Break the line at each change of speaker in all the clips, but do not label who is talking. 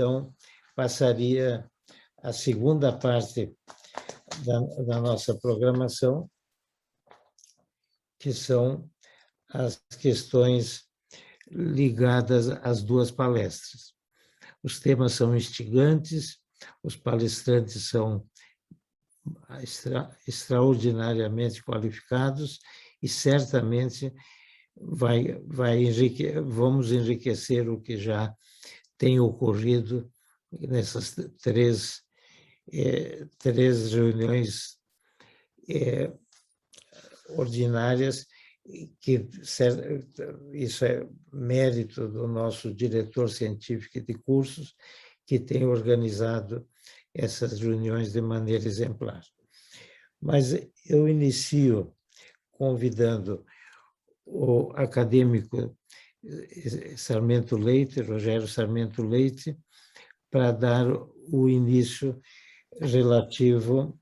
então, passaria a segunda parte da nossa programação, que são as questões ligadas às duas palestras. Os temas são instigantes, os palestrantes são extraordinariamente qualificados e certamente vamos enriquecer o que já tem ocorrido nessas três reuniões ordinárias, que isso é mérito do nosso diretor científico de cursos, que tem organizado essas reuniões de maneira exemplar. Mas eu inicio convidando o acadêmico Sarmento Leite, Rogério Sarmento Leite, para dar o início relativo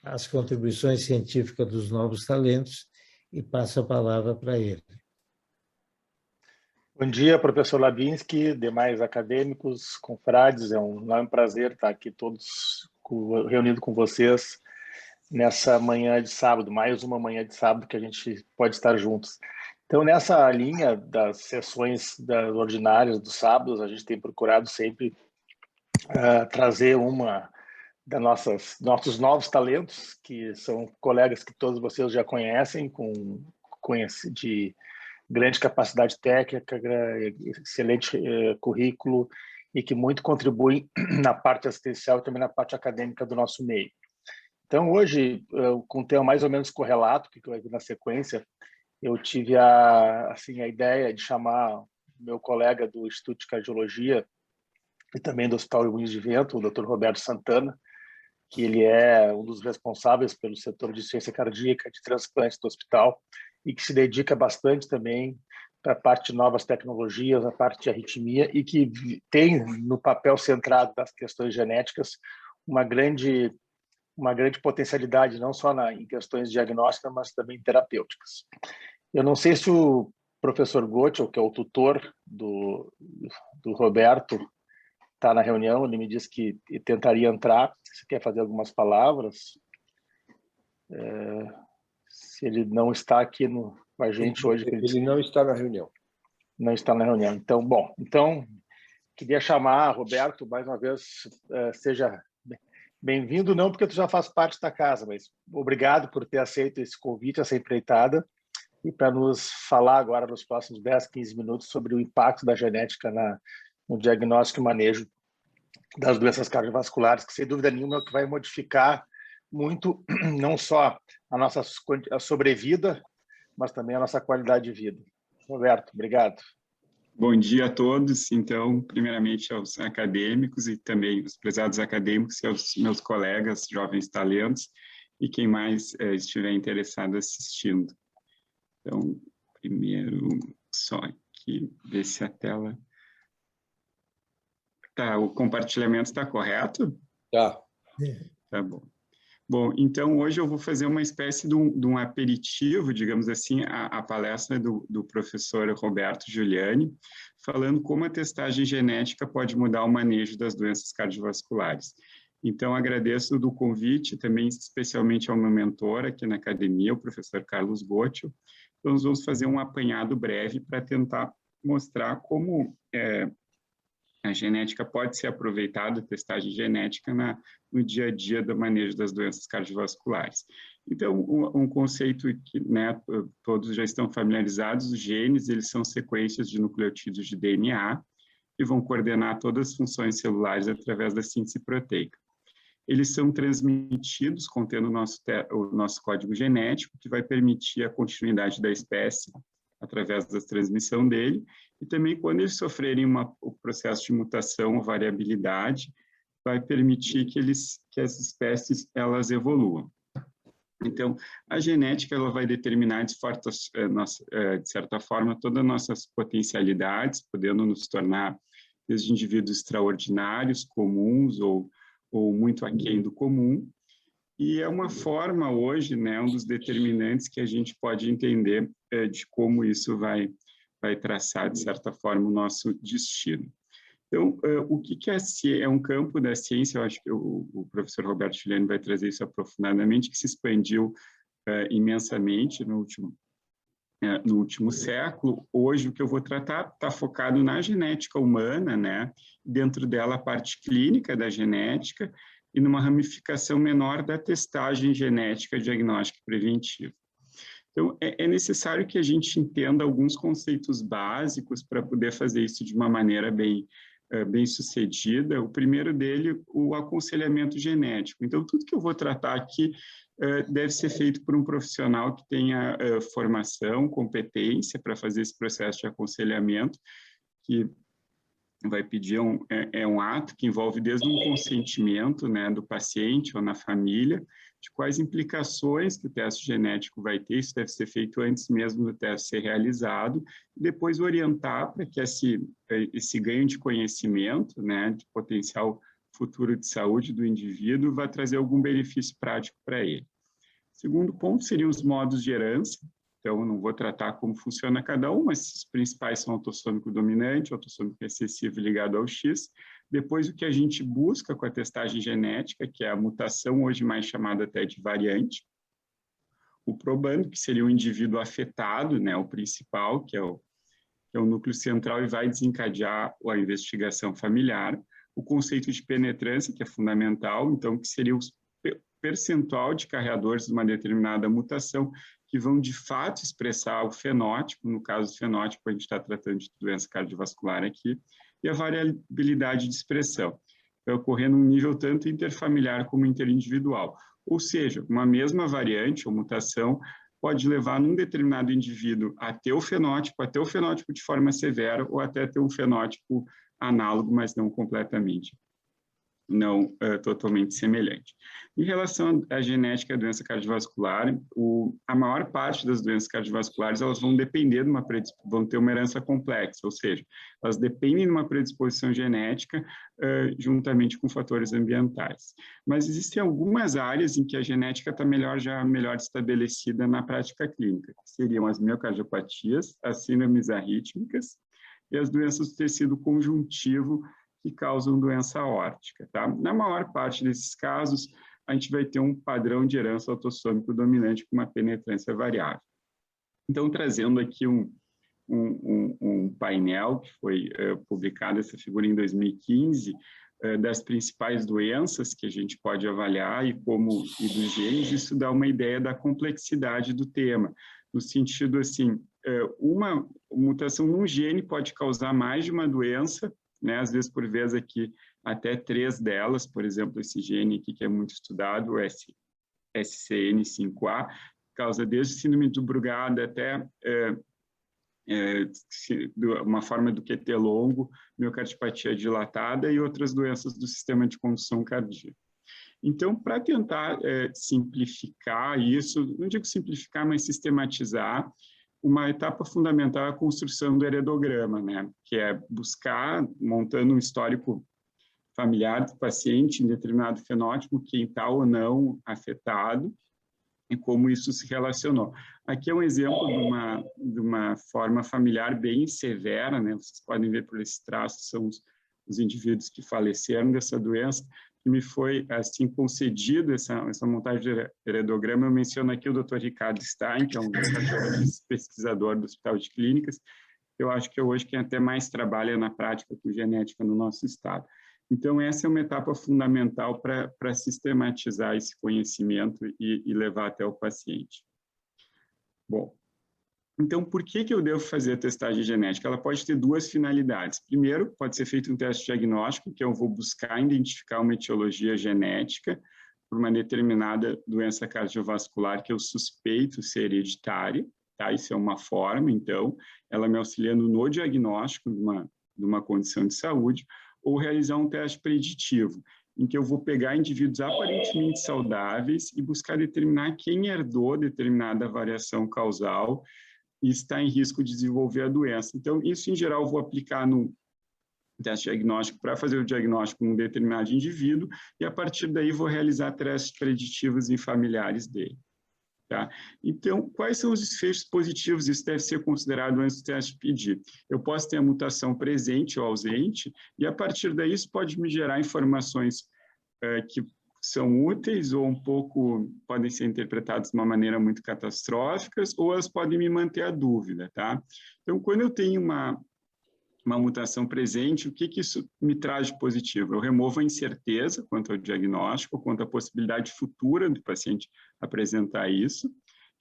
às contribuições científicas dos novos talentos, e passo a palavra para ele.
Bom dia, professor Labinski, demais acadêmicos, confrades, é um enorme prazer estar aqui todos reunidos com vocês nessa manhã de sábado, mais uma manhã de sábado que a gente pode estar juntos. Então, nessa linha das sessões ordinárias dos sábados, a gente tem procurado sempre trazer uma das nossos novos talentos, que são colegas que todos vocês já conhecem, de grande capacidade técnica, excelente currículo e que muito contribuem na parte assistencial e também na parte acadêmica do nosso meio. Então, hoje, com um tema mais ou menos correlato, que vai vir na sequência, eu tive a ideia de chamar meu colega do Instituto de Cardiologia e também do Hospital Moinhos de Vento, o Dr. Roberto Santana, que ele é um dos responsáveis pelo setor de ciência cardíaca, de transplante do hospital, e que se dedica bastante também para a parte de novas tecnologias, a parte de arritmia, e que tem no papel centrado das questões genéticas uma grande potencialidade, não só em questões diagnósticas, mas também terapêuticas. Eu não sei se o professor Goetschel, que é o tutor do Roberto, está na reunião. Ele me disse que tentaria entrar. Você quer fazer algumas palavras? Se ele não está aqui com a gente hoje...
Ele não está na reunião.
Não está na reunião. Então, queria chamar Roberto, mais uma vez, seja bem-vindo, não porque tu já faz parte da casa, mas obrigado por ter aceito esse convite, essa empreitada, e para nos falar agora nos próximos 10, 15 minutos sobre o impacto da genética no diagnóstico e manejo das doenças cardiovasculares, que sem dúvida nenhuma é o que vai modificar muito, não só a nossa sobrevida, mas também a nossa qualidade de vida. Roberto, obrigado.
Bom dia a todos. Então, primeiramente aos acadêmicos e também os prezados acadêmicos e aos meus colegas, jovens talentos, e quem mais estiver interessado assistindo. Então, primeiro, só aqui, ver se a tela... Tá, o compartilhamento está correto?
Tá.
Tá bom. Bom, então hoje eu vou fazer uma espécie de um aperitivo, digamos assim, a palestra do professor Roberto Giuliani, falando como a testagem genética pode mudar o manejo das doenças cardiovasculares. Então, agradeço do convite, também especialmente ao meu mentor aqui na academia, o professor Carlos Goetschel. Então, nós vamos fazer um apanhado breve para tentar mostrar como a genética pode ser aproveitada, a testagem genética, no dia a dia do manejo das doenças cardiovasculares. Então, um conceito que todos já estão familiarizados, os genes, eles são sequências de nucleotídeos de DNA que vão coordenar todas as funções celulares através da síntese proteica. Eles são transmitidos contendo o nosso código genético, que vai permitir a continuidade da espécie através da transmissão dele, e também quando eles sofrerem o processo de mutação ou variabilidade, vai permitir que as espécies elas evoluam. Então, a genética ela vai determinar de certa forma todas as nossas potencialidades, podendo nos tornar desde indivíduos extraordinários, comuns ou muito aquém do comum. E é uma forma hoje, um dos determinantes que a gente pode entender de como isso vai traçar, de certa forma, o nosso destino. Então, o que é um campo da ciência? Eu acho que o professor Roberto Giuliani vai trazer isso aprofundadamente, que se expandiu imensamente no último século. Hoje, o que eu vou tratar está focado na genética humana, né? Dentro dela, a parte clínica da genética e numa ramificação menor da testagem genética diagnóstica preventiva. Então, é necessário que a gente entenda alguns conceitos básicos para poder fazer isso de uma maneira bem sucedida. O primeiro dele, o aconselhamento genético. Então, tudo que eu vou tratar aqui deve ser feito por um profissional que tenha formação, competência para fazer esse processo de aconselhamento, que vai pedir um ato que envolve desde um consentimento, né, do paciente ou na família, de quais implicações que o teste genético vai ter. Isso deve ser feito antes mesmo do teste ser realizado, e depois orientar para que esse ganho de conhecimento, né, de potencial futuro de saúde do indivíduo, vai trazer algum benefício prático para ele. Segundo ponto seriam os modos de herança. Então, eu não vou tratar como funciona cada um, mas os principais são autossômico dominante, autossômico recessivo ligado ao X. Depois, o que a gente busca com a testagem genética, que é a mutação, hoje mais chamada até de variante. O probando, que seria o indivíduo afetado, né, o principal, que é o núcleo central e vai desencadear a investigação familiar. O conceito de penetrância, que é fundamental, então, que seria o percentual de carreadores de uma determinada mutação que vão, de fato, expressar o fenótipo. No caso do fenótipo, a gente está tratando de doença cardiovascular aqui, e a variabilidade de expressão, vai ocorrer num nível tanto interfamiliar como interindividual. Ou seja, uma mesma variante ou mutação pode levar num determinado indivíduo a ter o fenótipo de forma severa, ou até ter um fenótipo análogo, mas não completamente, não totalmente semelhante. Em relação à genética da doença cardiovascular, a maior parte das doenças cardiovasculares elas vão depender de vão ter uma herança complexa, ou seja, elas dependem de uma predisposição genética juntamente com fatores ambientais. Mas existem algumas áreas em que a genética está melhor estabelecida na prática clínica, que seriam as miocardiopatias, as síndromes arrítmicas e as doenças do tecido conjuntivo que causam doença aórtica, tá? Na maior parte desses casos, a gente vai ter um padrão de herança autossômico dominante com uma penetrância variável. Então, trazendo aqui um painel que foi publicado, essa figura em 2015, das principais doenças que a gente pode avaliar e dos genes, isso dá uma ideia da complexidade do tema, no sentido assim, uma mutação num gene pode causar mais de uma doença, né? Às vezes, por vez aqui, até 3 delas, por exemplo, esse gene aqui que é muito estudado, o SCN5A, causa desde síndrome do Brugada até uma forma do QT longo, miocardiopatia dilatada e outras doenças do sistema de condução cardíaca. Então, para tentar simplificar isso, não digo simplificar, mas sistematizar, uma etapa fundamental é a construção do heredograma, né? Que é buscar, montando um histórico familiar do paciente em determinado fenótipo, quem está ou não afetado e como isso se relacionou. Aqui é um exemplo de uma forma familiar bem severa, né? Vocês podem ver por esse traço, são os indivíduos que faleceram dessa doença, que me foi, assim, concedido essa montagem de heredograma. Eu menciono aqui o Dr. Ricardo Stein, que é um pesquisador do Hospital de Clínicas. Eu acho que é hoje quem até mais trabalha na prática com genética no nosso estado. Então, essa é uma etapa fundamental para sistematizar esse conhecimento e levar até o paciente. Bom, então, por que eu devo fazer a testagem genética? Ela pode ter 2 finalidades. Primeiro, pode ser feito um teste diagnóstico, que eu vou buscar identificar uma etiologia genética por uma determinada doença cardiovascular que eu suspeito ser hereditária, tá? Isso é uma forma, então, ela me auxiliando no diagnóstico de uma condição de saúde, ou realizar um teste preditivo, em que eu vou pegar indivíduos aparentemente saudáveis e buscar determinar quem herdou determinada variação causal e está em risco de desenvolver a doença. Então, isso, em geral, eu vou aplicar no teste diagnóstico para fazer o diagnóstico num determinado indivíduo e, a partir daí, vou realizar testes preditivos em familiares dele. Tá? Então, quais são os desfechos positivos? Isso deve ser considerado antes do teste pedir. Eu posso ter a mutação presente ou ausente, e a partir daí isso pode me gerar informações que são úteis ou um pouco podem ser interpretadas de uma maneira muito catastrófica, ou elas podem me manter a dúvida, tá? Então, quando eu tenho uma mutação presente, o que isso me traz de positivo? Eu removo a incerteza quanto ao diagnóstico, quanto à possibilidade futura do paciente apresentar isso.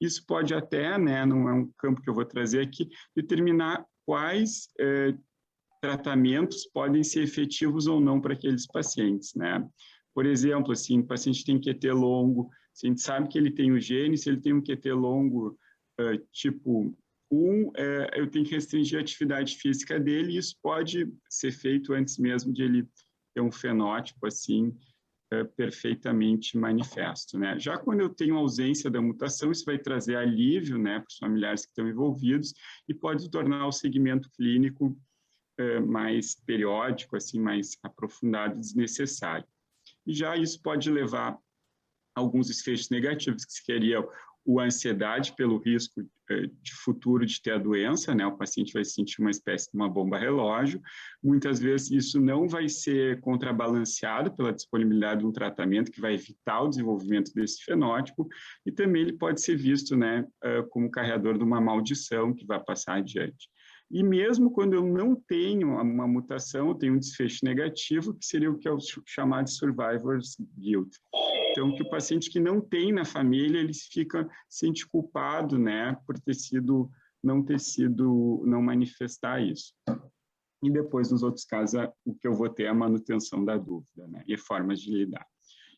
Isso pode até, né, não é um campo que eu vou trazer aqui, determinar quais tratamentos podem ser efetivos ou não para aqueles pacientes, né? Por exemplo, assim, o paciente tem QT longo, se a gente sabe que ele tem o gene, se ele tem um QT longo tipo 1, eu tenho que restringir a atividade física dele, e isso pode ser feito antes mesmo de ele ter um fenótipo, assim, perfeitamente manifesto, né? Já quando eu tenho ausência da mutação, isso vai trazer alívio, né, para os familiares que estão envolvidos, e pode tornar o segmento clínico mais periódico, assim, mais aprofundado e desnecessário. E já isso pode levar a alguns desfechos negativos, que seria a ansiedade pelo risco de futuro de ter a doença, né? O paciente vai sentir uma espécie de uma bomba relógio. Muitas vezes isso não vai ser contrabalanceado pela disponibilidade de um tratamento que vai evitar o desenvolvimento desse fenótipo, e também ele pode ser visto, né, como carreador de uma maldição que vai passar adiante. E mesmo quando eu não tenho uma mutação, eu tenho um desfecho negativo, que seria o que é o chamado survivor's guilt. Então, que o paciente que não tem na família, ele sente culpado, né, por não manifestar isso. E depois, nos outros casos, o que eu vou ter é a manutenção da dúvida, né, e formas de lidar.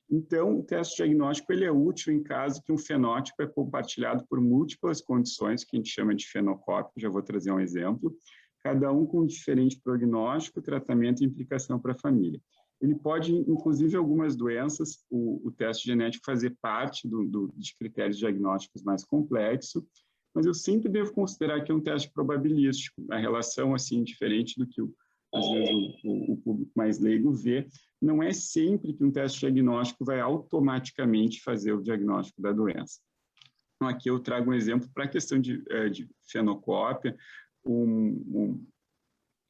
Então, o teste diagnóstico ele é útil em caso que um fenótipo é compartilhado por múltiplas condições, que a gente chama de fenocópio, já vou trazer um exemplo, cada um com um diferente prognóstico, tratamento e implicação para a família. Ele pode, inclusive, algumas doenças, o teste genético fazer parte de critérios diagnósticos mais complexos, mas eu sempre devo considerar que é um teste probabilístico, a relação, assim, diferente do que às vezes o público mais leigo vê, não é sempre que um teste diagnóstico vai automaticamente fazer o diagnóstico da doença. Então, aqui eu trago um exemplo para a questão de fenocópia, um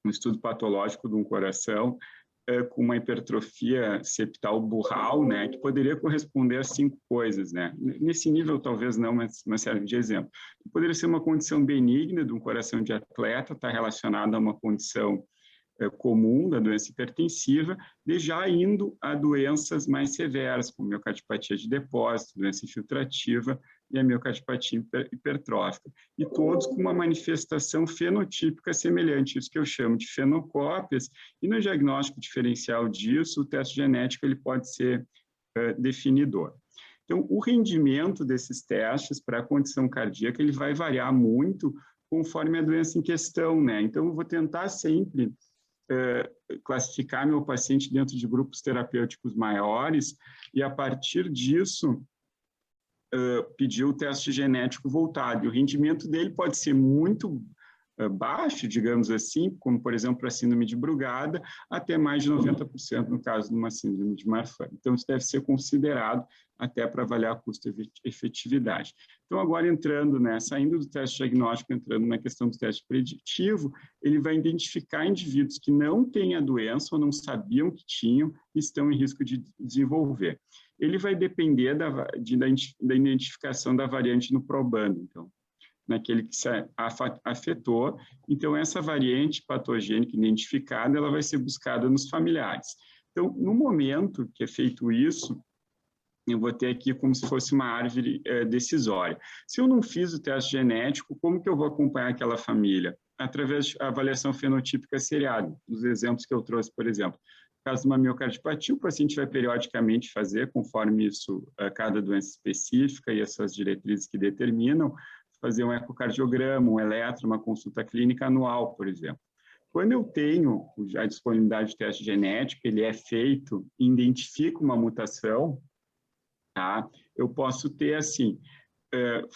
estudo patológico de um coração com uma hipertrofia septal burral, né, que poderia corresponder a 5 coisas, né? Nesse nível, talvez não, mas serve de exemplo. Poderia ser uma condição benigna de um coração de atleta, está relacionada a uma condição comum da doença hipertensiva, já indo a doenças mais severas, como miocardiopatia de depósito, doença infiltrativa e a miocardiopatia hipertrófica, e todos com uma manifestação fenotípica semelhante, isso que eu chamo de fenocópias, e no diagnóstico diferencial disso, o teste genético ele pode ser definidor. Então, o rendimento desses testes para a condição cardíaca ele vai variar muito conforme a doença em questão, né? Então, eu vou tentar sempre classificar meu paciente dentro de grupos terapêuticos maiores e, a partir disso, pedir o teste genético voltado. E o rendimento dele pode ser muito baixo, digamos assim, como, por exemplo, para a síndrome de Brugada, até mais de 90% no caso de uma síndrome de Marfan. Então, isso deve ser considerado até para avaliar a custo-efetividade. Então, agora entrando, né, saindo do teste diagnóstico, entrando na questão do teste preditivo, ele vai identificar indivíduos que não têm a doença ou não sabiam que tinham e estão em risco de desenvolver. Ele vai depender da identificação da variante no probando, então, naquele que se afetou. Então, essa variante patogênica identificada, ela vai ser buscada nos familiares. Então, no momento que é feito isso, eu vou ter aqui como se fosse uma árvore decisória. Se eu não fiz o teste genético, como que eu vou acompanhar aquela família? Através de avaliação fenotípica seriada. Os exemplos que eu trouxe, por exemplo, no caso de uma miocardiopatia, o paciente vai periodicamente fazer, conforme isso, cada doença específica e as suas diretrizes que determinam, fazer um ecocardiograma, um eletro, uma consulta clínica anual, por exemplo. Quando eu tenho a disponibilidade de teste genético, ele é feito, identifica uma mutação, tá? Eu posso ter, assim,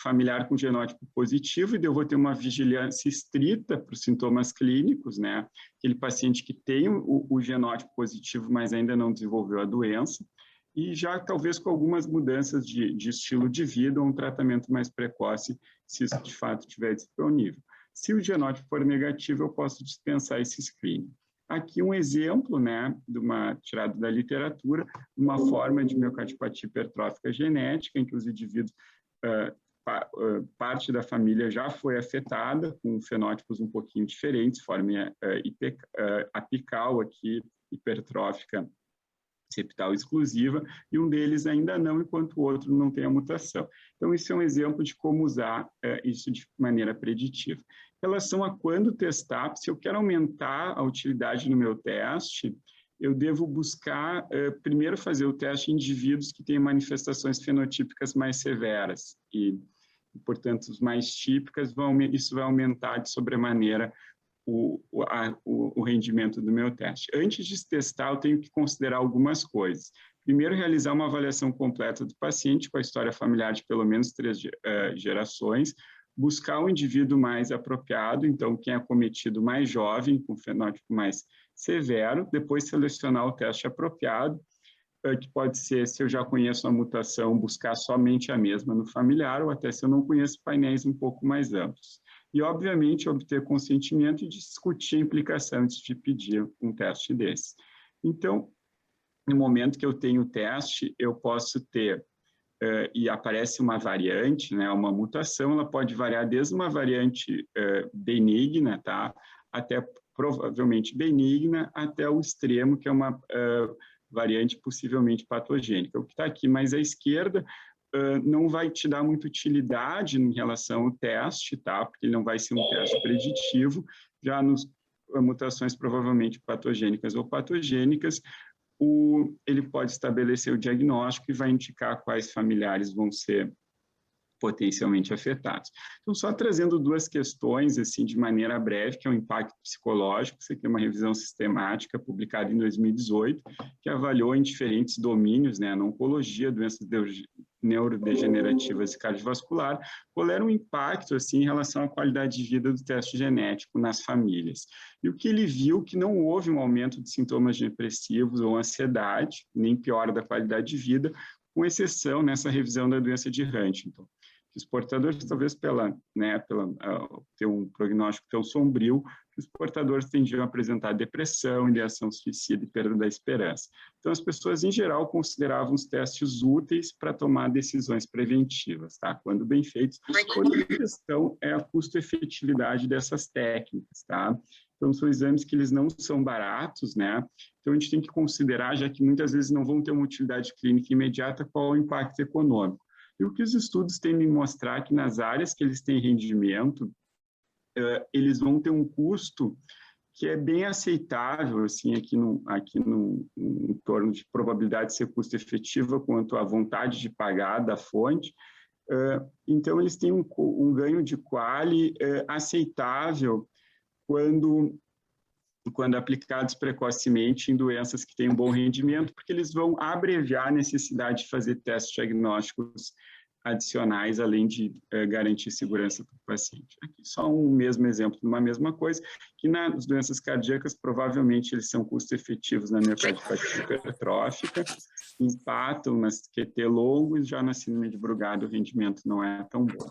familiar com genótipo positivo, e eu vou ter uma vigilância estrita para os sintomas clínicos, né? Aquele paciente que tem o genótipo positivo, mas ainda não desenvolveu a doença. e já talvez com algumas mudanças de estilo de vida ou um tratamento mais precoce, se isso de fato estiver disponível. Se o genótipo for negativo, eu posso dispensar esse screening. Aqui um exemplo, né, tirado da literatura, uma forma de miocardiopatia hipertrófica genética, em que os indivíduos, parte da família já foi afetada, com fenótipos um pouquinho diferentes, forma apical aqui, hipertrófica septal exclusiva, e um deles ainda não, enquanto o outro não tem a mutação. Então, isso é um exemplo de como usar isso de maneira preditiva. Em relação a quando testar, se eu quero aumentar a utilidade no meu teste, eu devo buscar, primeiro, fazer o teste em indivíduos que têm manifestações fenotípicas mais severas, e, portanto, os mais típicas, isso vai aumentar de sobremaneira o rendimento do meu teste. Antes de testar, eu tenho que considerar algumas coisas. Primeiro, realizar uma avaliação completa do paciente com a história familiar de pelo menos 3 gerações, buscar o indivíduo mais apropriado, então quem é acometido mais jovem, com fenótipo mais severo, depois selecionar o teste apropriado, que pode ser, se eu já conheço a mutação, buscar somente a mesma no familiar, ou até se eu não conheço, painéis um pouco mais amplos. E, obviamente, obter consentimento e discutir a implicação antes de pedir um teste desse. Então, no momento que eu tenho o teste, eu posso ter, e aparece uma variante, né, uma mutação, ela pode variar desde uma variante benigna, tá, até provavelmente benigna, até o extremo, que é uma variante possivelmente patogênica. O que está aqui mais à esquerda não vai te dar muita utilidade em relação ao teste, tá? Porque ele não vai ser um teste preditivo. Já nas mutações provavelmente patogênicas ou patogênicas, ele pode estabelecer o diagnóstico e vai indicar quais familiares vão ser potencialmente afetados. Então, só trazendo 2 questões, assim, de maneira breve, que é o impacto psicológico. Isso aqui é uma revisão sistemática publicada em 2018, que avaliou em diferentes domínios, né, na oncologia, doenças neurodegenerativas e cardiovascular, qual era o impacto, assim, em relação à qualidade de vida do teste genético nas famílias. E o que ele viu que não houve um aumento de sintomas depressivos ou ansiedade, nem piora da qualidade de vida, com exceção nessa revisão da doença de Huntington. Os portadores, talvez ter um prognóstico tão sombrio, os portadores tendiam a apresentar depressão, ideação suicida e perda da esperança. Então, as pessoas, em geral, consideravam os testes úteis para tomar decisões preventivas, tá? Quando bem feitos. Outra questão é a custo-efetividade dessas técnicas, tá? Então, são exames que eles não são baratos, né? Então, a gente tem que considerar, já que muitas vezes não vão ter uma utilidade clínica imediata, qual é o impacto econômico. E o que os estudos tendem a mostrar é que nas áreas que eles têm rendimento, eles vão ter um custo que é bem aceitável, assim, aqui no torno de probabilidade de ser custo efetiva quanto à vontade de pagar da fonte. Então, eles têm um ganho de quali aceitável quando aplicados precocemente em doenças que têm um bom rendimento, porque eles vão abreviar a necessidade de fazer testes diagnósticos adicionais, além de garantir segurança para o paciente. Aqui só um mesmo exemplo de uma mesma coisa, que nas doenças cardíacas, provavelmente eles são custo-efetivos na miocardiopatia hipertrófica, empatam nas QT longos, já na síndrome de Brugada o rendimento não é tão bom.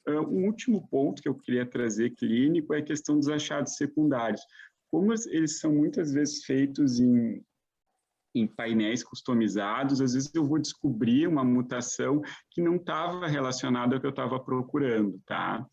Um último ponto que eu queria trazer clínico é a questão dos achados secundários. Como eles são muitas vezes feitos em painéis customizados, às vezes eu vou descobrir uma mutação que não estava relacionada ao que eu estava procurando, tá?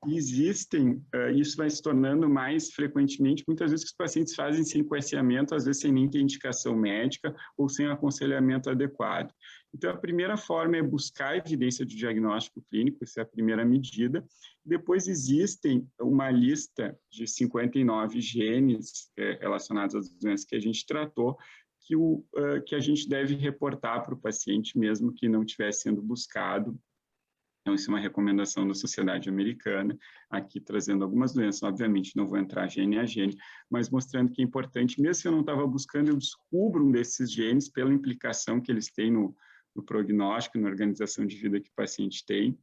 E isso vai se tornando mais frequentemente, muitas vezes que os pacientes fazem sequenciamento, às vezes sem nem ter indicação médica ou sem aconselhamento adequado. Então, a primeira forma é buscar evidência de diagnóstico clínico, essa é a primeira medida. Depois existem uma lista de 59 genes relacionados às doenças que a gente tratou, que a gente deve reportar para o paciente, mesmo que não estivesse sendo buscado. Então, isso é uma recomendação da Sociedade Americana, aqui trazendo algumas doenças, obviamente não vou entrar gene a gene, mas mostrando que é importante, mesmo se eu não estava buscando, eu descubro um desses genes pela implicação que eles têm no prognóstico, na organização de vida que o paciente tem,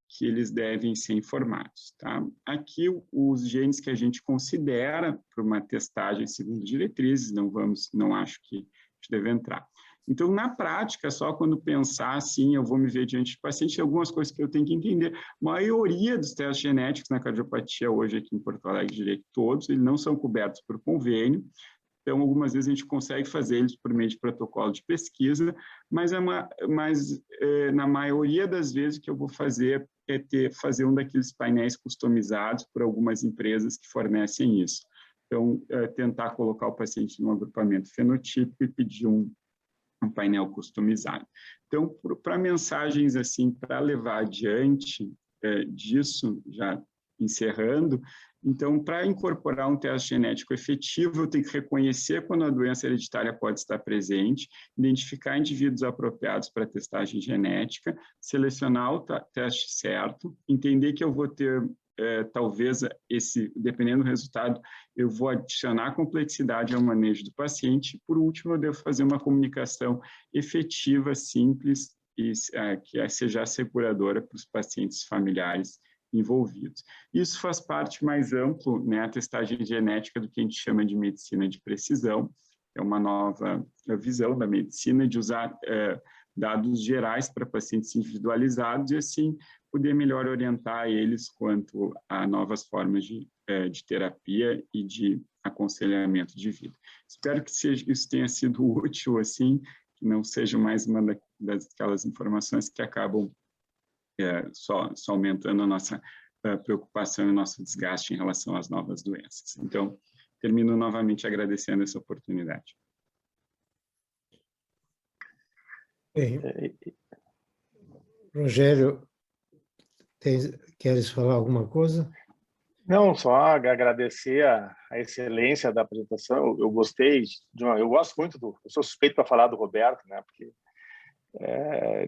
que eles devem ser informados, tá? Aqui, os genes que a gente considera para uma testagem segundo diretrizes, não acho que a gente deve entrar. Então, na prática, só quando pensar assim, eu vou me ver diante de paciente, algumas coisas que eu tenho que entender. A maioria dos testes genéticos na cardiopatia hoje aqui em Porto Alegre, diria que todos, eles não são cobertos por convênio. Então, algumas vezes a gente consegue fazer eles por meio de protocolo de pesquisa, mas na maioria das vezes o que eu vou fazer é fazer um daqueles painéis customizados por algumas empresas que fornecem isso. Então, tentar colocar o paciente num agrupamento fenotípico e pedir um painel customizado. Então, para mensagens assim, para levar adiante disso, já encerrando, então, para incorporar um teste genético efetivo, eu tenho que reconhecer quando a doença hereditária pode estar presente, identificar indivíduos apropriados para testagem genética, selecionar o teste certo, entender que eu vou ter, talvez, dependendo do resultado, eu vou adicionar complexidade ao manejo do paciente. Por último, eu devo fazer uma comunicação efetiva, simples e que seja asseguradora para os pacientes familiares envolvidos. Isso faz parte mais amplo, né, a testagem genética do que a gente chama de medicina de precisão. É uma nova visão da medicina de usar dados gerais para pacientes individualizados e, assim, poder melhor orientar eles quanto a novas formas de terapia e de aconselhamento de vida. Espero que isso tenha sido útil, assim, que não seja mais uma daquelas informações que acabam só aumentando a nossa preocupação e o nosso desgaste em relação às novas doenças. Então, termino novamente agradecendo essa oportunidade.
Bem, Rogério, queres falar alguma coisa?
Não, só agradecer a excelência da apresentação. Eu gostei eu gosto muito eu sou suspeito para falar do Roberto, né? Porque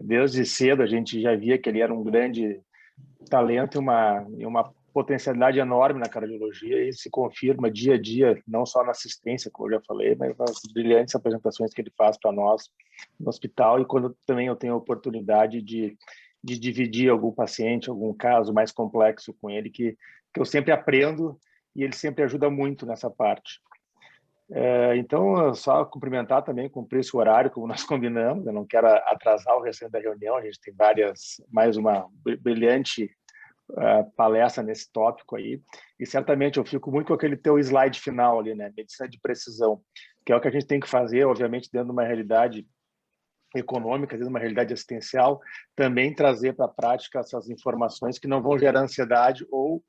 desde cedo a gente já via que ele era um grande talento e uma potencialidade enorme na cardiologia, e se confirma dia a dia, não só na assistência, como eu já falei, mas nas brilhantes apresentações que ele faz para nós no hospital, e quando também eu tenho a oportunidade de dividir algum paciente, algum caso mais complexo com ele, que eu sempre aprendo, e ele sempre ajuda muito nessa parte. Então, só cumprimentar também, cumprir esse horário, como nós combinamos. Eu não quero atrasar o restante da reunião, a gente tem mais uma brilhante palestra nesse tópico aí, e certamente eu fico muito com aquele teu slide final ali, né, medicina de precisão, que é o que a gente tem que fazer, obviamente, dentro de uma realidade econômica, dentro de uma realidade assistencial, também trazer para a prática essas informações que não vão gerar ansiedade ou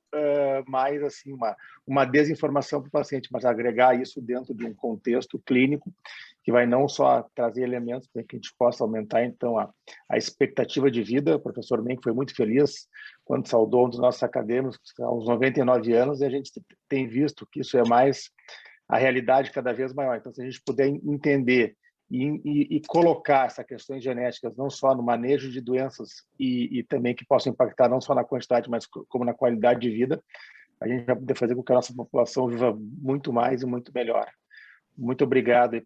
mais assim uma desinformação para o paciente, mas agregar isso dentro de um contexto clínico que vai não só trazer elementos para que a gente possa aumentar então a expectativa de vida. O professor Menck foi muito feliz quando saudou um dos nossos acadêmicos aos 99 anos, e a gente tem visto que isso é mais a realidade cada vez maior. Então, se a gente puder entender e colocar essas questões genéticas não só no manejo de doenças e também que possam impactar não só na quantidade, mas como na qualidade de vida, a gente vai poder fazer com que a nossa população viva muito mais e muito melhor. Muito obrigado aí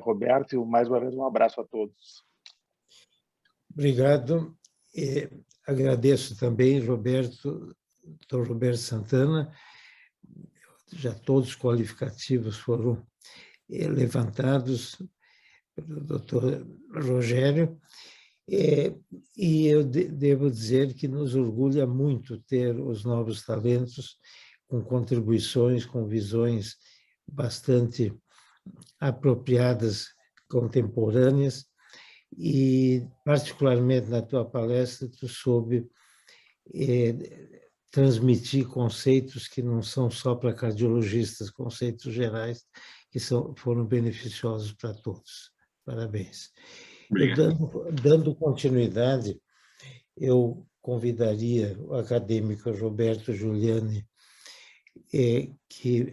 Roberto, e mais uma vez um abraço a todos.
Obrigado. Agradeço também, Dr. Roberto Santana. Já todos os qualificativos foram levantados pelo Dr. Rogério, e eu devo dizer que nos orgulha muito ter os novos talentos com contribuições, com visões bastante apropriadas, contemporâneas, e particularmente na tua palestra tu soube transmitir conceitos que não são só para cardiologistas, conceitos gerais que foram beneficiosos para todos. Parabéns. Dando continuidade, eu convidaria o acadêmico Roberto Giuliani, que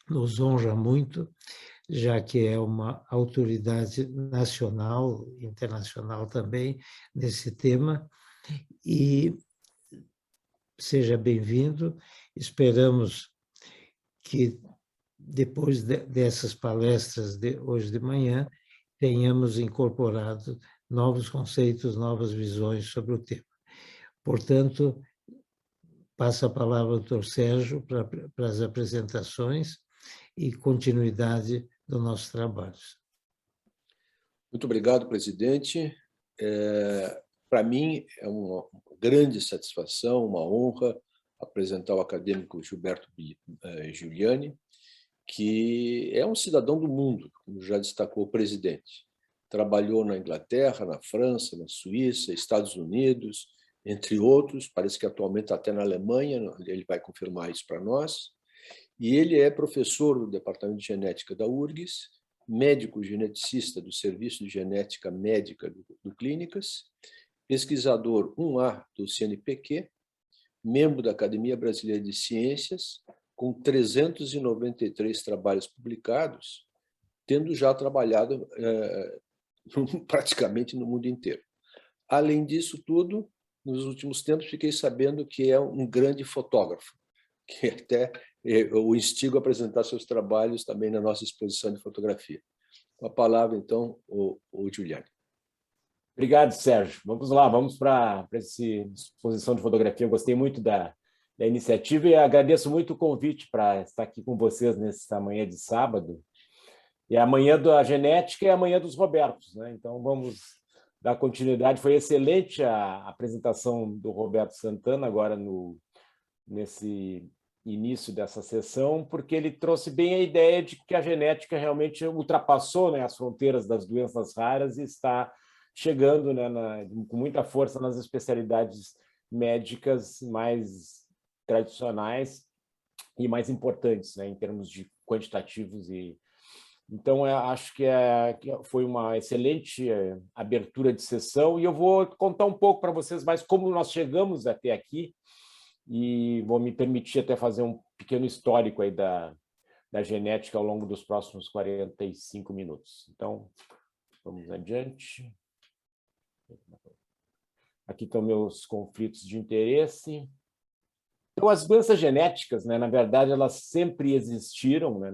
nos honra muito, já que é uma autoridade nacional, internacional também, nesse tema, e seja bem-vindo. Esperamos que depois dessas palestras de hoje de manhã, tenhamos incorporado novos conceitos, novas visões sobre o tema. Portanto, passo a palavra ao Dr. Sérgio para as apresentações e continuidade do nosso trabalho.
Muito obrigado, presidente. Para mim, é uma grande satisfação, uma honra apresentar o acadêmico Gilberto Giuliani, que é um cidadão do mundo, como já destacou o presidente. Trabalhou na Inglaterra, na França, na Suíça, Estados Unidos, entre outros, parece que atualmente até na Alemanha, ele vai confirmar isso para nós. E ele é professor do Departamento de Genética da URGS, médico geneticista do Serviço de Genética Médica do Clínicas, pesquisador 1A do CNPq, membro da Academia Brasileira de Ciências, com 393 trabalhos publicados, tendo já trabalhado praticamente no mundo inteiro. Além disso tudo, nos últimos tempos fiquei sabendo que é um grande fotógrafo, que até o instigo a apresentar seus trabalhos também na nossa exposição de fotografia. Com a palavra, então, o Giuliani.
Obrigado, Sérgio. Vamos lá, vamos para essa exposição de fotografia. Eu gostei muito da iniciativa e agradeço muito o convite para estar aqui com vocês nessa manhã de sábado. E a manhã da genética é a manhã dos Robertos, né? Então, vamos dar continuidade. Foi excelente a apresentação do Roberto Santana, agora nesse início dessa sessão, porque ele trouxe bem a ideia de que a genética realmente ultrapassou, né, as fronteiras das doenças raras e está chegando, né, com muita força nas especialidades médicas mais tradicionais e mais importantes, né, em termos de quantitativos. Então, eu acho que foi uma excelente abertura de sessão e eu vou contar um pouco para vocês mais como nós chegamos até aqui e vou me permitir até fazer um pequeno histórico aí da genética ao longo dos próximos 45 minutos. Então, vamos adiante. Aqui estão meus conflitos de interesse. Então, as doenças genéticas, né, na verdade, elas sempre existiram, né,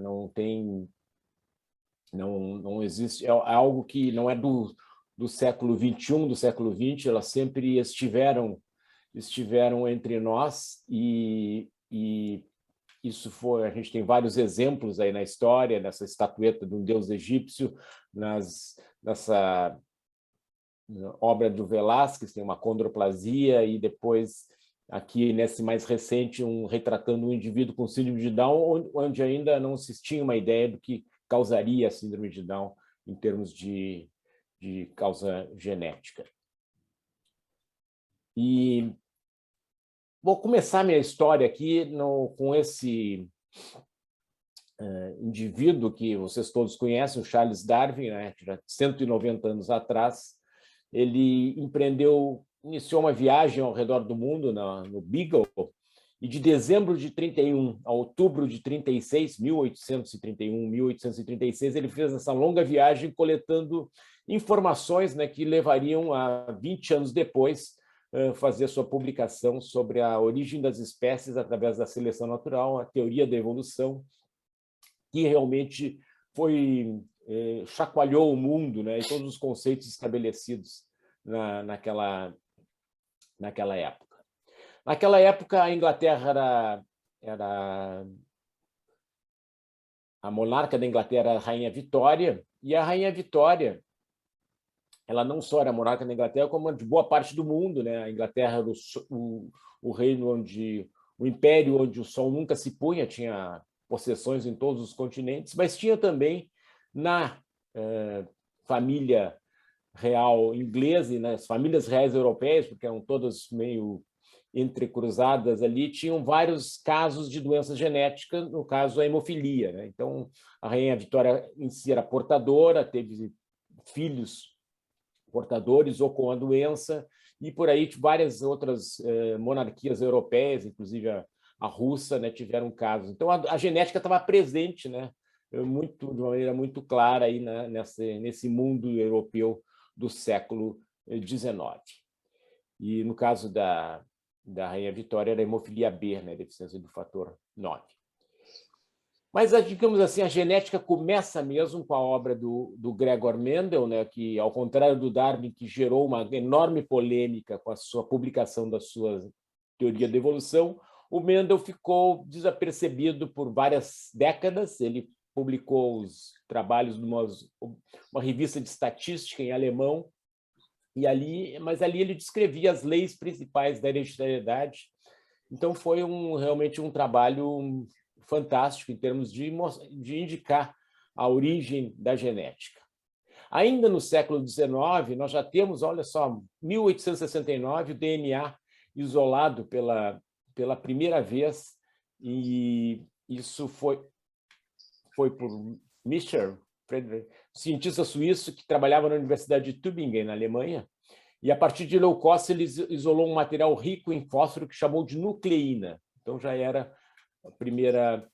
não existe, é algo que não é do século XXI, do século XX, elas sempre estiveram entre nós e isso foi, a gente tem vários exemplos aí na história, nessa estatueta de um deus egípcio, nessa obra do Velázquez, tem uma condroplasia, e depois, aqui nesse mais recente, retratando um indivíduo com síndrome de Down, onde ainda não se tinha uma ideia do que causaria a síndrome de Down em termos de causa genética. E vou começar minha história aqui com esse indivíduo que vocês todos conhecem, o Charles Darwin, né, que já 190 anos atrás, ele iniciou uma viagem ao redor do mundo no Beagle, e de dezembro de 31 a outubro de 36, 1836, ele fez essa longa viagem coletando informações, né, que levariam a 20 anos depois fazer sua publicação sobre a origem das espécies através da seleção natural, a teoria da evolução, que realmente chacoalhou o mundo, né, e todos os conceitos estabelecidos naquela época. Naquela época, a Inglaterra a monarca da Inglaterra era a Rainha Vitória, e a Rainha Vitória, ela não só era monarca da Inglaterra, como de boa parte do mundo, né? A Inglaterra era o reino o império onde o sol nunca se punha, tinha possessões em todos os continentes, mas tinha também na família real inglesa e nas famílias reais europeias, porque eram todas meio entrecruzadas ali, tinham vários casos de doença genética, no caso a hemofilia, né? Então, a Rainha Vitória em si era portadora, teve filhos portadores ou com a doença, e por aí várias outras monarquias europeias, inclusive a russa, né, tiveram casos. Então, a genética estava presente, né, de uma maneira muito clara aí, né, nesse mundo europeu do século XIX. E no caso da Rainha Vitória era a hemofilia B, né, deficiência do fator 9. Mas, digamos assim, a genética começa mesmo com a obra do Gregor Mendel, né, que, ao contrário do Darwin, que gerou uma enorme polêmica com a sua publicação da sua teoria da evolução, o Mendel ficou desapercebido por várias décadas. Ele publicou os trabalhos de uma revista de estatística em alemão, mas ali ele descrevia as leis principais da hereditariedade. Então, foi realmente um trabalho fantástico em termos de indicar a origem da genética. Ainda no século XIX, nós já temos, olha só, 1869, o DNA isolado pela primeira vez, e isso foi por Michel Friedrich, cientista suíço que trabalhava na Universidade de Tübingen, na Alemanha, e a partir de leucócito ele isolou um material rico em fósforo que chamou de nucleína. Então já era a primeira...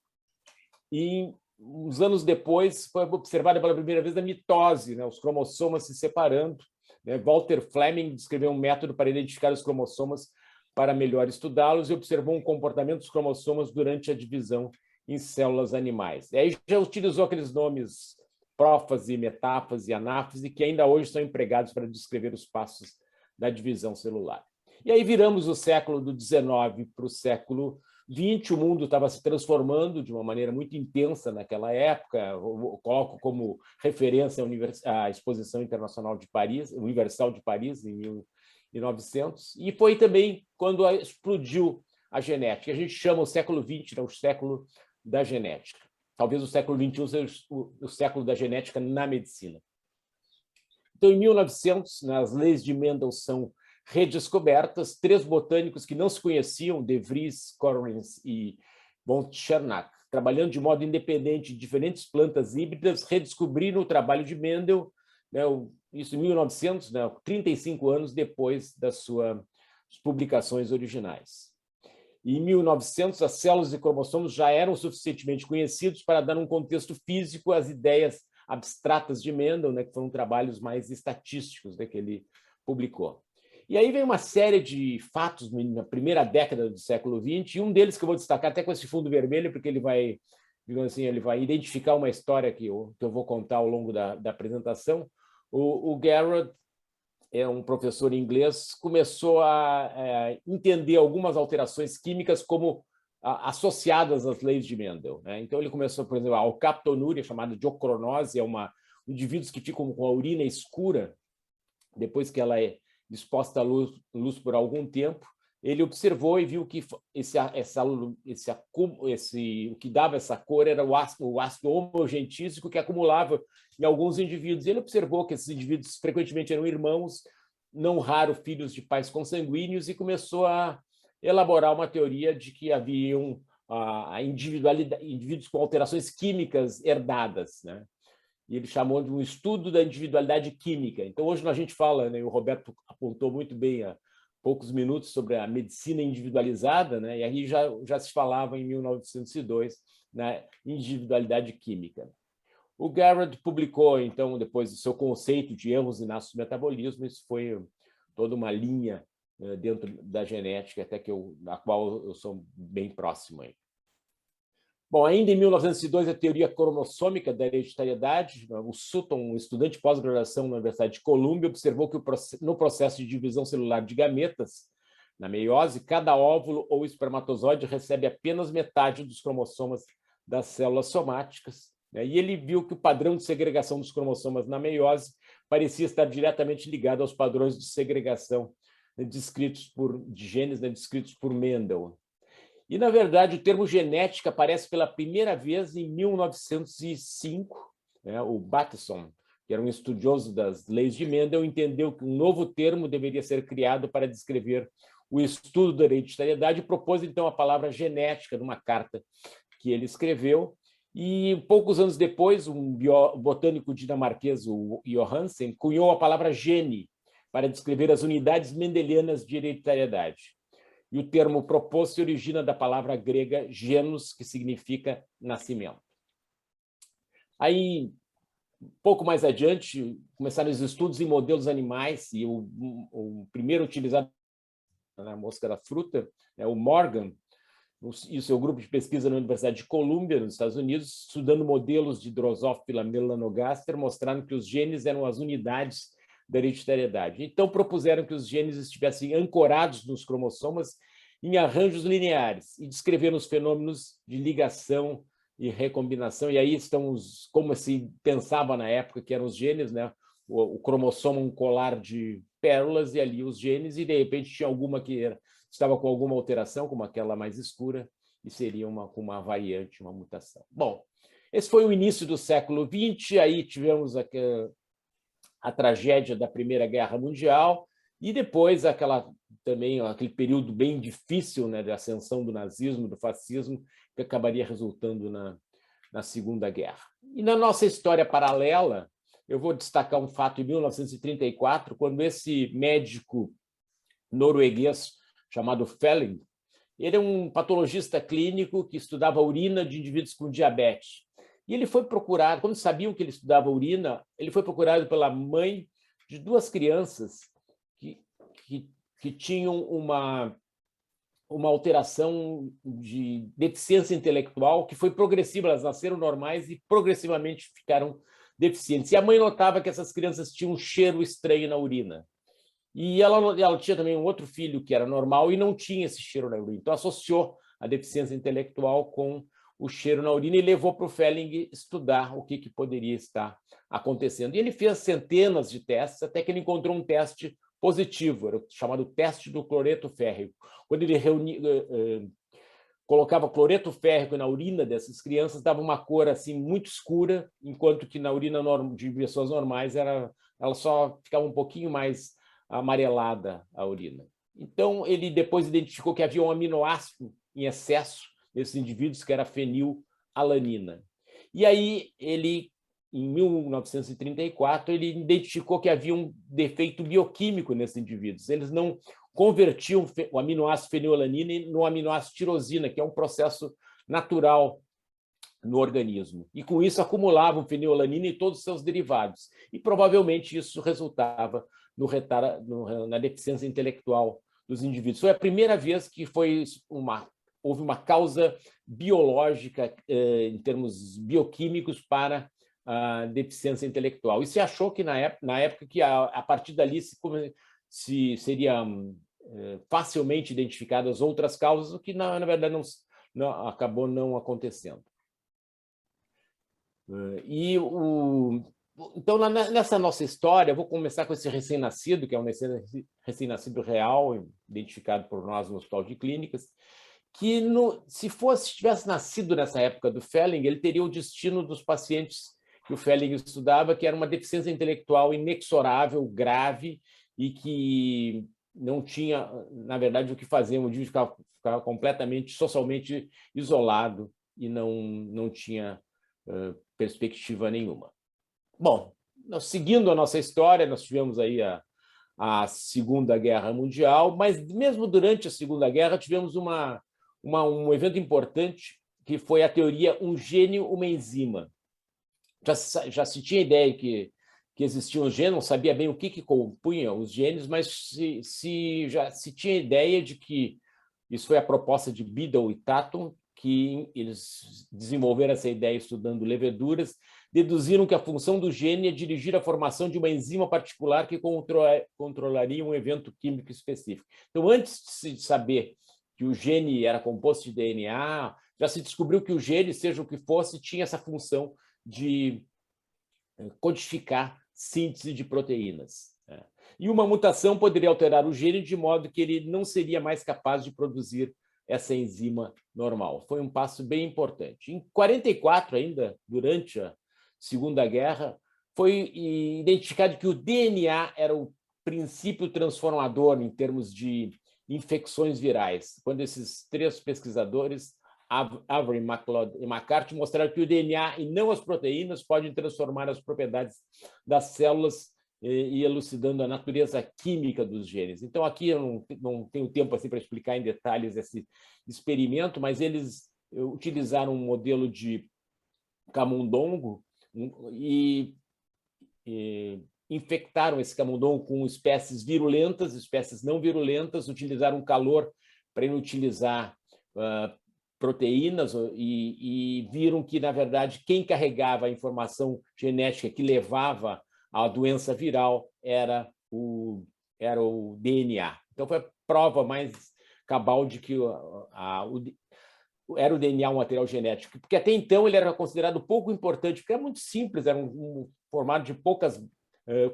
E uns anos depois foi observada pela primeira vez a mitose, né? Os cromossomas se separando. Né? Walter Fleming descreveu um método para identificar os cromossomas para melhor estudá-los e observou um comportamento dos cromossomas durante a divisão em células animais. E aí já utilizou aqueles nomes prófase, metáfase e anáfase, que ainda hoje são empregados para descrever os passos da divisão celular. E aí viramos o século do XIX para o século XX, o mundo estava se transformando de uma maneira muito intensa naquela época. Eu coloco como referência a Exposição Internacional de Paris, Universal de Paris, em 1900, e foi também quando explodiu a genética. A gente chama o século XX, né, o século da genética. Talvez o século XXI seja o século da genética na medicina. Então, em 1900, as leis de Mendel são redescobertas. 3 botânicos que não se conheciam, De Vries, Correns e von Schirach, trabalhando de modo independente em diferentes plantas híbridas, redescobriram o trabalho de Mendel, né, isso em 1900, né, 35 anos depois das suas publicações originais. Em 1900, as células e cromossomos já eram suficientemente conhecidos para dar um contexto físico às ideias abstratas de Mendel, né, que foram trabalhos mais estatísticos, né, que ele publicou. E aí vem uma série de fatos na primeira década do século XX, e um deles que eu vou destacar até com esse fundo vermelho, porque ele vai, digamos assim, ele vai identificar uma história que eu vou contar ao longo da apresentação. O Garrod, é um professor inglês, começou a entender algumas alterações químicas como associadas às leis de Mendel. Né? Então, ele começou, por exemplo, a alcaptonúria, chamada de ocronose, indivíduos que ficam com a urina escura, depois que ela é exposta à luz por algum tempo. Ele observou e viu que o que dava essa cor era o ácido homogentísico que acumulava em alguns indivíduos. Ele observou que esses indivíduos frequentemente eram irmãos, não raro filhos de pais consanguíneos, e começou a elaborar uma teoria de que haviam indivíduos com alterações químicas herdadas, né? E ele chamou de um estudo da individualidade química. Então, hoje a gente fala, né, o Roberto apontou muito bem há poucos minutos sobre a medicina individualizada, né, e aí já se falava em 1902 na individualidade química. O Garrod publicou, então, depois o seu conceito de erros inatos do metabolismo. Isso foi toda uma linha dentro da genética, até da qual eu sou bem próximo aí. Bom, ainda em 1902, a teoria cromossômica da hereditariedade, o Sutton, um estudante de pós-graduação na Universidade de Colômbia, observou que no processo de divisão celular de gametas, na meiose, cada óvulo ou espermatozoide recebe apenas metade dos cromossomas das células somáticas, né? E ele viu que o padrão de segregação dos cromossomas na meiose parecia estar diretamente ligado aos padrões de segregação de genes descritos por Mendel. E, na verdade, o termo genética aparece pela primeira vez em 1905. Né? O Bateson, que era um estudioso das leis de Mendel, entendeu que um novo termo deveria ser criado para descrever o estudo da hereditariedade e propôs, então, a palavra genética numa carta que ele escreveu. E, poucos anos depois, um botânico dinamarquês, o Johansen, cunhou a palavra gene para descrever as unidades mendelianas de hereditariedade. E o termo proposto se origina da palavra grega genos, que significa nascimento. Aí, um pouco mais adiante, começaram os estudos em modelos animais, e o primeiro utilizado na mosca da fruta, o Morgan, e o seu grupo de pesquisa na Universidade de Colômbia, nos Estados Unidos, estudando modelos de Drosophila melanogaster, mostraram que os genes eram as unidades da hereditariedade. Então, propuseram que os genes estivessem ancorados nos cromossomas em arranjos lineares e descreveram os fenômenos de ligação e recombinação, e aí estão como se pensava na época que eram os genes, né? O cromossomo, um colar de pérolas, e ali os genes, e de repente tinha alguma que estava com alguma alteração, como aquela mais escura, e seria com uma variante, uma mutação. Bom, esse foi o início do século XX, aí tivemos a tragédia da Primeira Guerra Mundial, e depois também aquele período bem difícil, né, de ascensão do nazismo, do fascismo, que acabaria resultando na Segunda Guerra. E na nossa história paralela, eu vou destacar um fato em 1934, quando esse médico norueguês chamado Felling, ele é um patologista clínico que estudava a urina de indivíduos com diabetes. E ele foi procurado, quando sabiam que ele estudava urina, ele foi procurado pela mãe de duas crianças que tinham uma alteração de deficiência intelectual que foi progressiva, elas nasceram normais e progressivamente ficaram deficientes. E a mãe notava que essas crianças tinham um cheiro estranho na urina. E ela tinha também um outro filho que era normal e não tinha esse cheiro na urina. Então, associou a deficiência intelectual com o cheiro na urina e levou para o Felling estudar o que poderia estar acontecendo. E ele fez centenas de testes, até que ele encontrou um teste positivo, era o chamado teste do cloreto férrico. Quando ele colocava cloreto férrico na urina dessas crianças, dava uma cor assim muito escura, enquanto que na urina de pessoas normais ela só ficava um pouquinho mais amarelada a urina. Então, ele depois identificou que havia um aminoácido em excesso nesses indivíduos, que era a fenilalanina. E aí, em 1934, ele identificou que havia um defeito bioquímico nesses indivíduos. Eles não convertiam o aminoácido fenilalanina no aminoácido tirosina, que é um processo natural no organismo. E, com isso, acumulavam fenilalanina em todos os seus derivados. E, provavelmente, isso resultava na deficiência intelectual dos indivíduos. Foi a primeira vez que houve uma causa biológica, em termos bioquímicos, para a deficiência intelectual. E se achou que, na época, que a partir dali se seriam facilmente identificadas outras causas, o que, na verdade, acabou não acontecendo. Então, nessa nossa história, eu vou começar com esse recém-nascido, que é um recém-nascido real, identificado por nós no Hospital de Clínicas, que, se tivesse nascido nessa época do Felling, ele teria o destino dos pacientes que o Felling estudava, que era uma deficiência intelectual inexorável, grave, e que não tinha, na verdade, o que fazer. O indivíduo ficava completamente, socialmente isolado e não tinha perspectiva nenhuma. Bom, seguindo a nossa história, nós tivemos aí a Segunda Guerra Mundial, mas mesmo durante a Segunda Guerra tivemos um evento importante, que foi a teoria um gene, uma enzima. Já se tinha ideia que existia um gene, não sabia bem o que compunha os genes, mas já se tinha ideia de que isso foi a proposta de Biddle e Tatton, que eles desenvolveram essa ideia estudando leveduras, deduziram que a função do gene é dirigir a formação de uma enzima particular que controlaria um evento químico específico. Então, antes de saber que o gene era composto de DNA, já se descobriu que o gene, seja o que fosse, tinha essa função de codificar síntese de proteínas. E uma mutação poderia alterar o gene de modo que ele não seria mais capaz de produzir essa enzima normal. Foi um passo bem importante. Em 1944, ainda durante a Segunda Guerra, foi identificado que o DNA era o princípio transformador em termos de infecções virais, quando esses três pesquisadores, Avery, MacLeod e McCarthy, mostraram que o DNA e não as proteínas podem transformar as propriedades das células e elucidando a natureza química dos genes. Então, aqui eu não tenho tempo assim para explicar em detalhes esse experimento, mas eles utilizaram um modelo de camundongo e infectaram esse camundongo com espécies virulentas, espécies não virulentas, utilizaram calor para inutilizar proteínas e viram que, na verdade, quem carregava a informação genética que levava à doença viral era o DNA. Então, foi a prova mais cabal de que era o DNA um material genético, porque até então ele era considerado pouco importante, porque é muito simples, era um formato de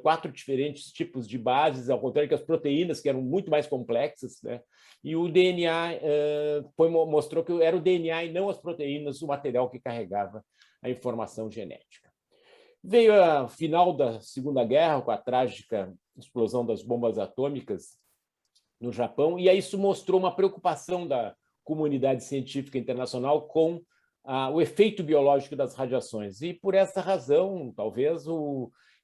4 diferentes tipos de bases, ao contrário que as proteínas, que eram muito mais complexas, né? E o DNA mostrou que era o DNA e não as proteínas o material que carregava a informação genética. Veio a final da Segunda Guerra, com a trágica explosão das bombas atômicas no Japão, e aí isso mostrou uma preocupação da comunidade científica internacional com o efeito biológico das radiações. E, por essa razão, talvez,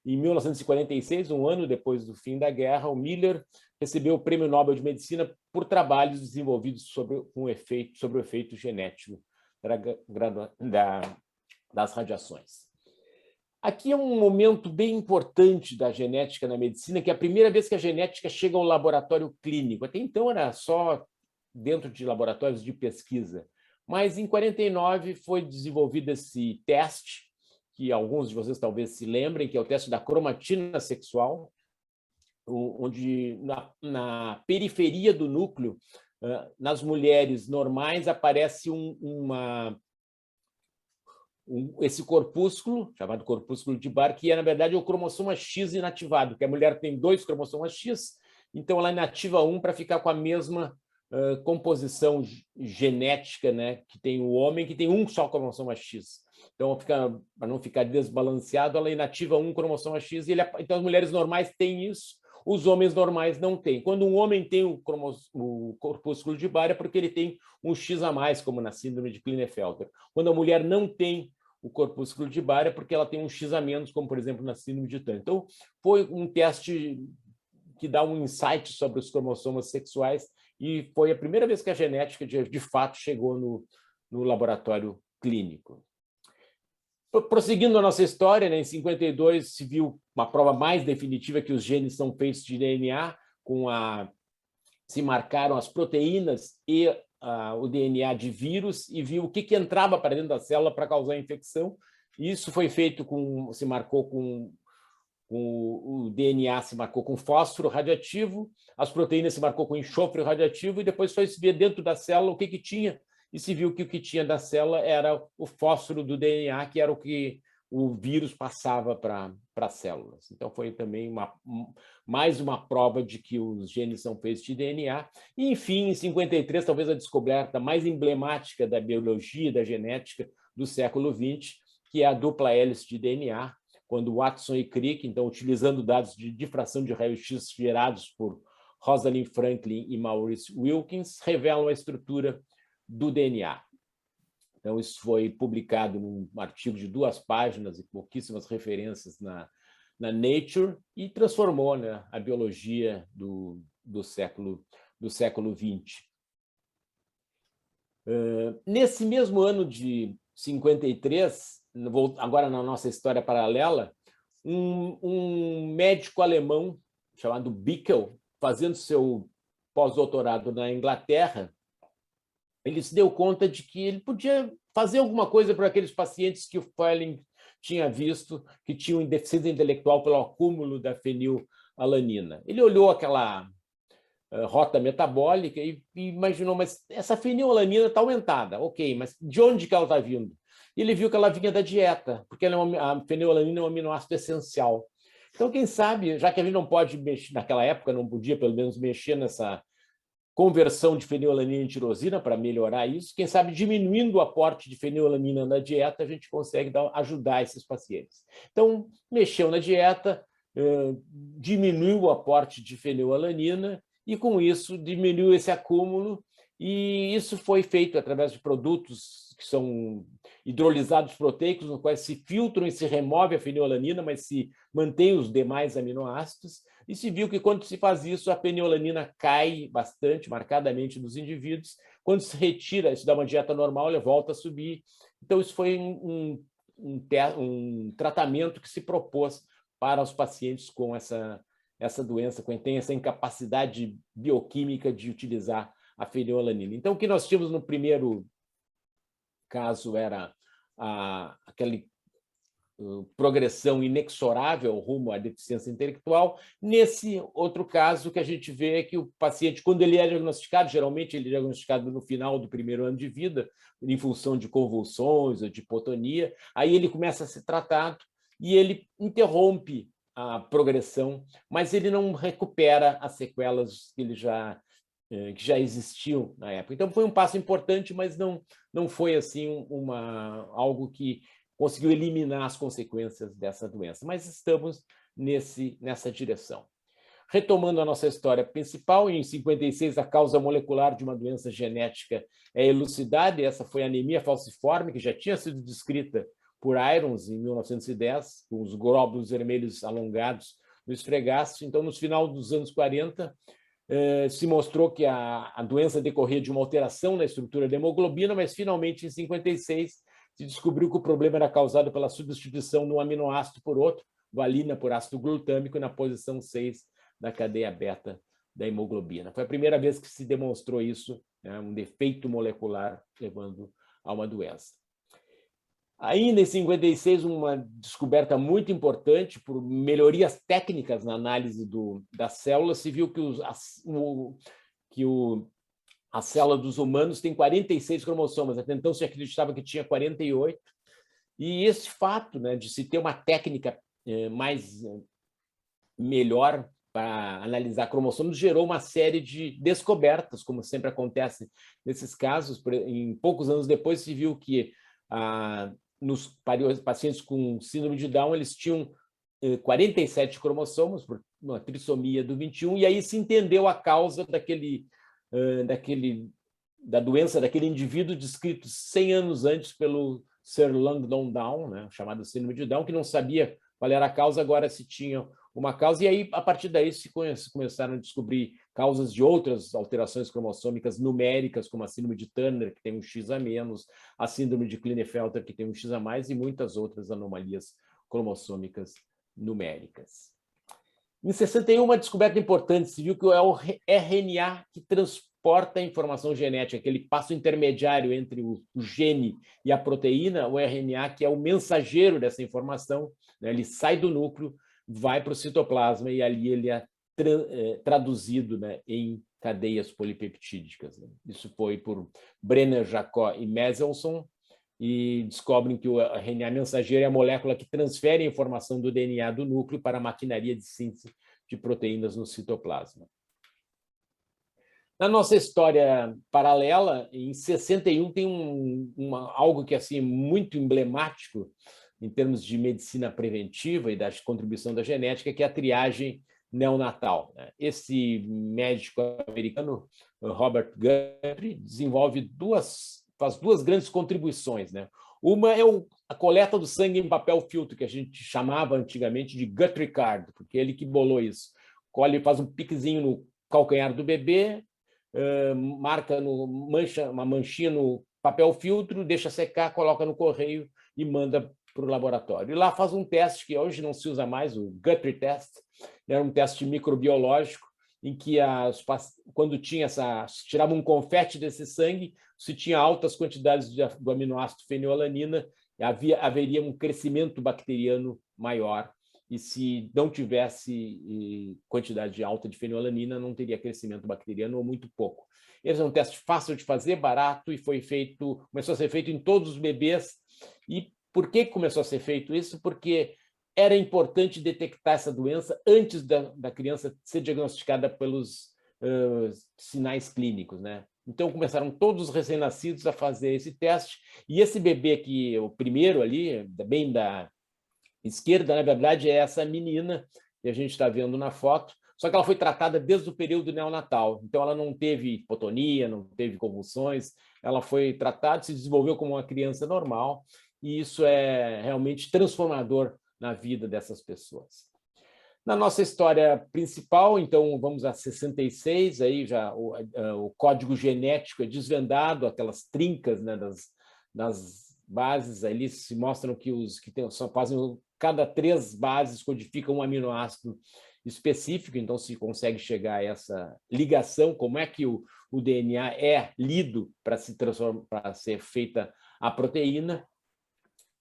em 1946, um ano depois do fim da guerra, o Miller recebeu o Prêmio Nobel de Medicina por trabalhos desenvolvidos sobre o efeito genético das radiações. Aqui é um momento bem importante da genética na medicina, que é a primeira vez que a genética chega ao laboratório clínico. Até então era só dentro de laboratórios de pesquisa. Mas em 49 foi desenvolvido esse teste, que alguns de vocês talvez se lembrem, que é o teste da cromatina sexual, onde na periferia do núcleo, nas mulheres normais, aparece esse corpúsculo, chamado corpúsculo de Barr, que é, na verdade, o cromossoma X inativado, que a mulher tem 2 cromossomas X, então ela inativa um para ficar com a mesma composição genética, né, que tem o homem, que tem um só cromossoma X. Então, para não ficar desbalanceado, ela inativa um cromossoma X, então as mulheres normais têm isso, os homens normais não têm. Quando um homem tem o corpúsculo de Barr, é porque ele tem um X a mais, como na síndrome de Klinefelter. Quando a mulher não tem o corpúsculo de Barr, é porque ela tem um X a menos, como, por exemplo, na síndrome de Turner. Então, foi um teste que dá um insight sobre os cromossomas sexuais, e foi a primeira vez que a genética, de fato, chegou no laboratório clínico. Prosseguindo a nossa história, né, em 52 se viu uma prova mais definitiva que os genes são feitos de DNA, se marcaram as proteínas e o DNA de vírus, e viu o que entrava para dentro da célula para causar infecção. Isso foi feito se marcou com o DNA, se marcou com fósforo radioativo, as proteínas se marcou com enxofre radioativo, e depois foi se ver dentro da célula o que tinha, e se viu que o que tinha da célula era o fósforo do DNA, que era o que o vírus passava para as células. Então, foi também mais uma prova de que os genes são feitos de DNA. E, enfim, em 53, talvez a descoberta mais emblemática da biologia e da genética do século XX, que é a dupla hélice de DNA, quando Watson e Crick, então, utilizando dados de difração de raio-x gerados por Rosalind Franklin e Maurice Wilkins, revelam a estrutura do DNA. Então, isso foi publicado num artigo de 2 páginas e pouquíssimas referências na Nature, e transformou, né, a biologia do século XX. Nesse mesmo ano de 53, agora na nossa história paralela, um médico alemão chamado Bickel, fazendo seu pós-doutorado na Inglaterra, ele se deu conta de que ele podia fazer alguma coisa para aqueles pacientes que o Feiling tinha visto que tinham deficiência intelectual pelo acúmulo da fenilalanina. Ele olhou aquela rota metabólica e imaginou, mas essa fenilalanina está aumentada, ok, mas de onde que ela está vindo? E ele viu que ela vinha da dieta, porque a fenilalanina é um aminoácido essencial. Então, quem sabe, já que a gente não pode mexer, naquela época não podia pelo menos mexer nessa conversão de fenilalanina em tirosina para melhorar isso, quem sabe diminuindo o aporte de fenilalanina na dieta, a gente consegue ajudar esses pacientes. Então, mexeu na dieta, diminuiu o aporte de fenilalanina e, com isso, diminuiu esse acúmulo, e isso foi feito através de produtos que são hidrolisados proteicos, nos quais se filtram e se remove a fenilalanina, mas se mantém os demais aminoácidos, e se viu que, quando se faz isso, a fenilalanina cai bastante, marcadamente, nos indivíduos. Quando se retira, se dá uma dieta normal, ela volta a subir. Então, isso foi um tratamento que se propôs para os pacientes com essa doença, que tem essa incapacidade bioquímica de utilizar a fenilalanina. Então, o que nós tínhamos no primeiro caso era aquele progressão inexorável rumo à deficiência intelectual. Nesse outro caso, que a gente vê é que o paciente, quando ele é diagnosticado, geralmente ele é diagnosticado no final do primeiro ano de vida, em função de convulsões ou de hipotonia, aí ele começa a ser tratado e ele interrompe a progressão, mas ele não recupera as sequelas que já existiam na época. Então, foi um passo importante, mas não foi assim algo que conseguiu eliminar as consequências dessa doença, mas estamos nessa direção. Retomando a nossa história principal, em 56, a causa molecular de uma doença genética é elucidada, e essa foi a anemia falciforme, que já tinha sido descrita por Irons em 1910, com os glóbulos vermelhos alongados no esfregaço. Então, no final dos anos 40, se mostrou que a doença decorria de uma alteração na estrutura da hemoglobina, mas, finalmente, em 56, se descobriu que o problema era causado pela substituição de um aminoácido por outro, valina por ácido glutâmico, na posição 6 da cadeia beta da hemoglobina. Foi a primeira vez que se demonstrou isso, né, um defeito molecular levando a uma doença. Ainda em 56, uma descoberta muito importante, por melhorias técnicas na análise das células, se viu que a célula dos humanos tem 46 cromossomas. Até então se acreditava que tinha 48. E esse fato, né, de se ter uma técnica melhor para analisar cromossomos gerou uma série de descobertas, como sempre acontece nesses casos. Em poucos anos depois se viu que nos pacientes com síndrome de Down eles tinham 47 cromossomos, por uma trissomia do 21, e aí se entendeu a causa da doença daquele indivíduo descrito 100 anos antes pelo Sir Langdon Down, né, chamado síndrome de Down, que não sabia qual era a causa, agora se tinha uma causa, e aí, a partir daí, se começaram a descobrir causas de outras alterações cromossômicas numéricas, como a síndrome de Turner, que tem um X a menos, a síndrome de Klinefelter, que tem um X a mais, e muitas outras anomalias cromossômicas numéricas. Em 61, uma descoberta importante, se viu que é o RNA que transporta a informação genética, aquele passo intermediário entre o gene e a proteína, o RNA, que é o mensageiro dessa informação, né? Ele sai do núcleo, vai para o citoplasma e ali ele é traduzido, né, em cadeias polipeptídicas. Né? Isso foi por Brenner, Jacob e Meselson, e descobrem que o RNA mensageiro é a molécula que transfere a informação do DNA do núcleo para a maquinaria de síntese de proteínas no citoplasma. Na nossa história paralela, em 61, tem algo que é assim, muito emblemático em termos de medicina preventiva e da contribuição da genética, que é a triagem neonatal. Esse médico americano, Robert Guthrie, faz duas grandes contribuições. Né? Uma é a coleta do sangue em papel filtro, que a gente chamava antigamente de Guthrie Card, porque ele que bolou isso. Faz um piquezinho no calcanhar do bebê, marca uma manchinha no papel filtro, deixa secar, coloca no correio e manda para o laboratório. E lá faz um teste que hoje não se usa mais, o Guthrie Test, era um teste microbiológico em que quando tirava um confete desse sangue, se tinha altas quantidades do aminoácido fenilalanina, haveria um crescimento bacteriano maior, e se não tivesse quantidade alta de fenilalanina, não teria crescimento bacteriano ou muito pouco. Esse é um teste fácil de fazer, barato, e começou a ser feito em todos os bebês. E por que começou a ser feito isso? Porque era importante detectar essa doença antes da criança ser diagnosticada pelos sinais clínicos, né? Então, começaram todos os recém-nascidos a fazer esse teste, e esse bebê aqui, o primeiro ali, bem da esquerda, na verdade, é essa menina que a gente está vendo na foto, só que ela foi tratada desde o período neonatal, então ela não teve hipotonia, não teve convulsões, ela foi tratada, se desenvolveu como uma criança normal, e isso é realmente transformador na vida dessas pessoas. Na nossa história principal, então, vamos a 66, aí já o código genético é desvendado, aquelas trincas, né, das bases, ali se mostram que cada 3 bases codificam um aminoácido específico, então se consegue chegar a essa ligação, como é que o DNA é lido para ser feita a proteína.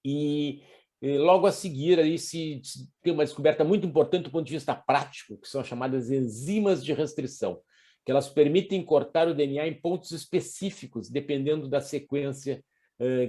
E logo a seguir, aí se tem uma descoberta muito importante do ponto de vista prático, que são as chamadas enzimas de restrição, que elas permitem cortar o DNA em pontos específicos, dependendo da sequência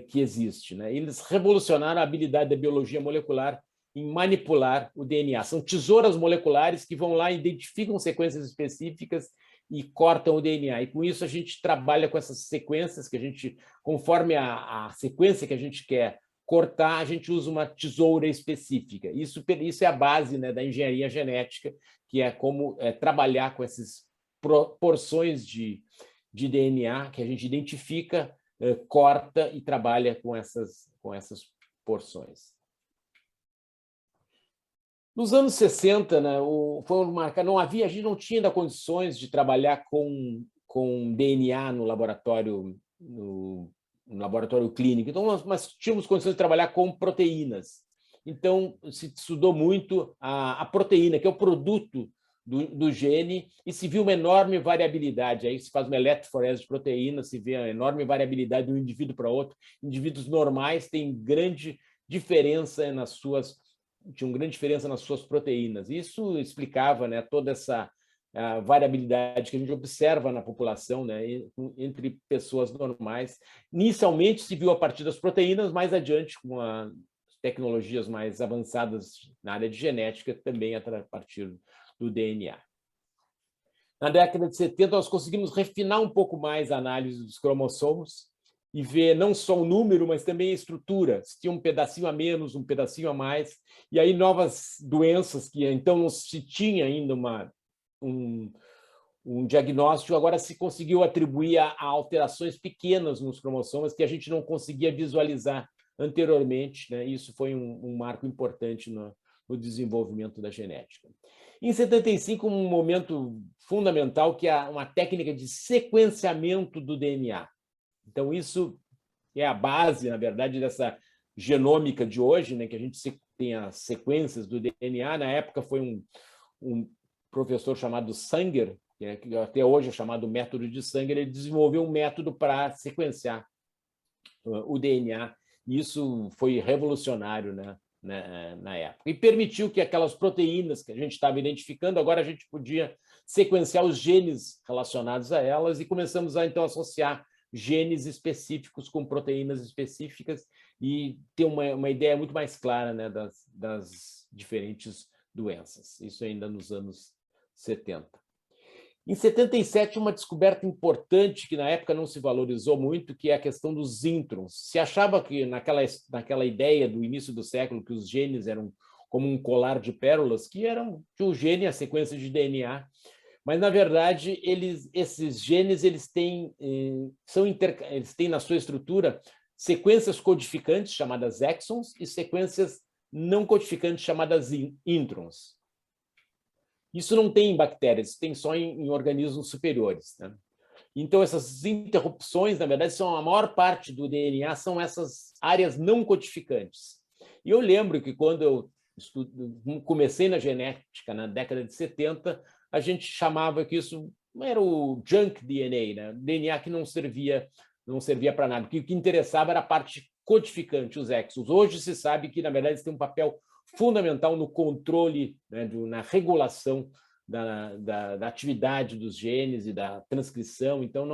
que existe, né? Eles revolucionaram a habilidade da biologia molecular em manipular o DNA. São tesouras moleculares que vão lá, identificam sequências específicas e cortam o DNA. E com isso a gente trabalha com essas sequências que a gente, conforme a sequência que a gente quer cortar, a gente usa uma tesoura específica. Isso é a base, né, da engenharia genética, que é como trabalhar com essas porções de DNA que a gente identifica, corta e trabalha com essas porções. Nos anos 60, né, a gente não tinha ainda condições de trabalhar com DNA no laboratório clínico, então nós tínhamos condições de trabalhar com proteínas. Então, se estudou muito a proteína, que é o produto do gene, e se viu uma enorme variabilidade. Aí se faz uma eletroforese de proteína, se vê a enorme variabilidade de um indivíduo para outro. Indivíduos normais têm grande diferença tinham grande diferença nas suas proteínas. Isso explicava, né, toda essa variabilidade que a gente observa na população, né, entre pessoas normais. Inicialmente se viu a partir das proteínas, mais adiante, com as tecnologias mais avançadas na área de genética, também a partir do DNA. Na década de 70, nós conseguimos refinar um pouco mais a análise dos cromossomos e ver não só o número, mas também a estrutura, se tinha um pedacinho a menos, um pedacinho a mais, e aí novas doenças que então não se tinha ainda um diagnóstico, agora se conseguiu atribuir a alterações pequenas nos cromossomas que a gente não conseguia visualizar anteriormente, né? Isso foi um marco importante no desenvolvimento da genética. Em 75, um momento fundamental, que é uma técnica de sequenciamento do DNA. Então, isso é a base, na verdade, dessa genômica de hoje, né, que a gente tem as sequências do DNA. Na época foi um professor chamado Sanger, que até hoje é chamado método de Sanger, ele desenvolveu um método para sequenciar o DNA. E isso foi revolucionário, né, na época. E permitiu que aquelas proteínas que a gente estava identificando, agora a gente podia sequenciar os genes relacionados a elas e começamos a, então, associar genes específicos com proteínas específicas e ter uma ideia muito mais clara, né, das diferentes doenças. Isso ainda nos anos 70. Em 77, uma descoberta importante que na época não se valorizou muito, que é a questão dos introns. Se achava que naquela ideia do início do século que os genes eram como um colar de pérolas, que o gene, a sequência de DNA, mas na verdade esses genes eles têm na sua estrutura sequências codificantes chamadas exons e sequências não codificantes chamadas introns. Isso não tem em bactérias, tem só em organismos superiores, né? Então, essas interrupções, na verdade, a maior parte do DNA são essas áreas não codificantes. E eu lembro que quando eu comecei na genética, na década de 70, a gente chamava que isso era o junk DNA, né? DNA que não servia para nada, porque o que interessava era a parte codificante, os exons. Hoje se sabe que, na verdade, eles têm um papel fundamental no controle, né, na regulação da atividade dos genes e da transcrição. Então,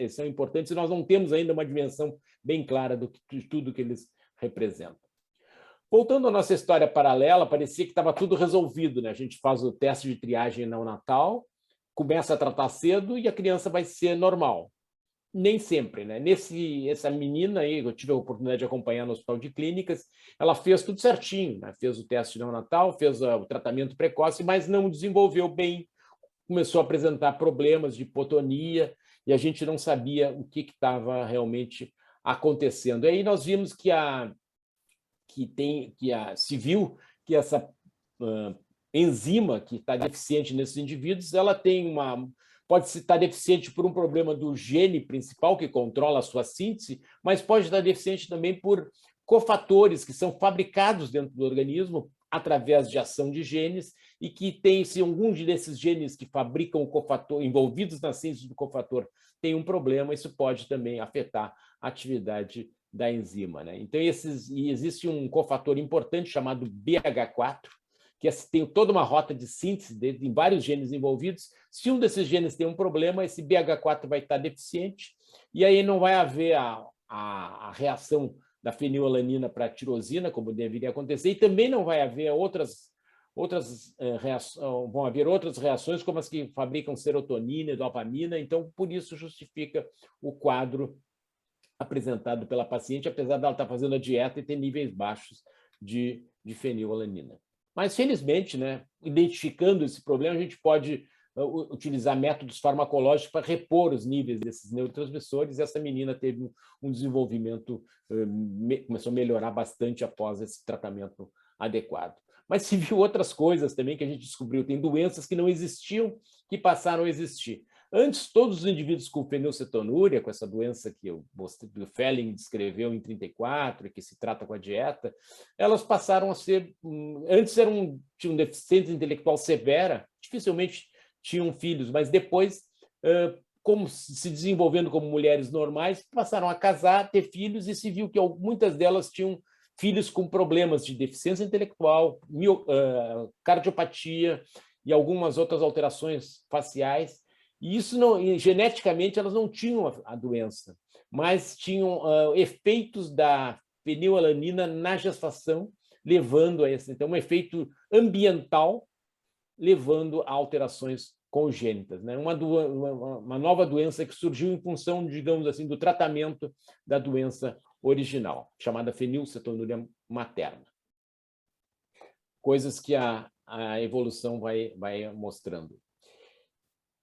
são importantes e nós não temos ainda uma dimensão bem clara de tudo que eles representam. Voltando à nossa história paralela, parecia que estava tudo resolvido, né? A gente faz o teste de triagem neonatal, começa a tratar cedo e a criança vai ser normal. Nem sempre, né? Essa menina aí, eu tive a oportunidade de acompanhar no Hospital de Clínicas, ela fez tudo certinho, né? Fez o teste neonatal, fez o tratamento precoce, mas não desenvolveu bem, começou a apresentar problemas de hipotonia e a gente não sabia o que estava realmente acontecendo. E aí nós vimos se viu que essa enzima que está deficiente nesses indivíduos, ela pode estar deficiente por um problema do gene principal, que controla a sua síntese, mas pode estar deficiente também por cofatores que são fabricados dentro do organismo através de ação de genes e que se algum desses genes que fabricam o cofator, envolvidos na síntese do cofator, tem um problema, isso pode também afetar atividade da enzima, né? Então, existe um cofator importante chamado BH4, que tem toda uma rota de síntese em vários genes envolvidos. Se um desses genes tem um problema, esse BH4 vai estar deficiente, e aí não vai haver a reação da fenilalanina para a tirosina, como deveria acontecer, e também não vai haver vão haver outras reações, como as que fabricam serotonina e dopamina, então, por isso, justifica o quadro apresentado pela paciente, apesar dela estar fazendo a dieta e ter níveis baixos de fenilalanina. Mas, felizmente, né, identificando esse problema, a gente pode utilizar métodos farmacológicos para repor os níveis desses neurotransmissores, e essa menina teve um desenvolvimento, começou a melhorar bastante após esse tratamento adequado. Mas se viu outras coisas também que a gente descobriu. Tem doenças que não existiam, que passaram a existir. Antes, todos os indivíduos com fenilcetonúria, com essa doença que o Felling descreveu em 1934, e que se trata com a dieta, elas passaram a ser... Antes tinham deficiência intelectual severa, dificilmente tinham filhos, mas depois, como se desenvolvendo como mulheres normais, passaram a casar, ter filhos, e se viu que muitas delas tinham filhos com problemas de deficiência intelectual, cardiopatia e algumas outras alterações faciais. E isso geneticamente elas não tinham a doença, mas tinham efeitos da fenilalanina na gestação, levando a esse, então, um efeito ambiental, levando a alterações congênitas, né? Uma nova doença que surgiu em função, digamos assim, do tratamento da doença original, chamada fenilcetonúria materna. Coisas que a evolução vai mostrando.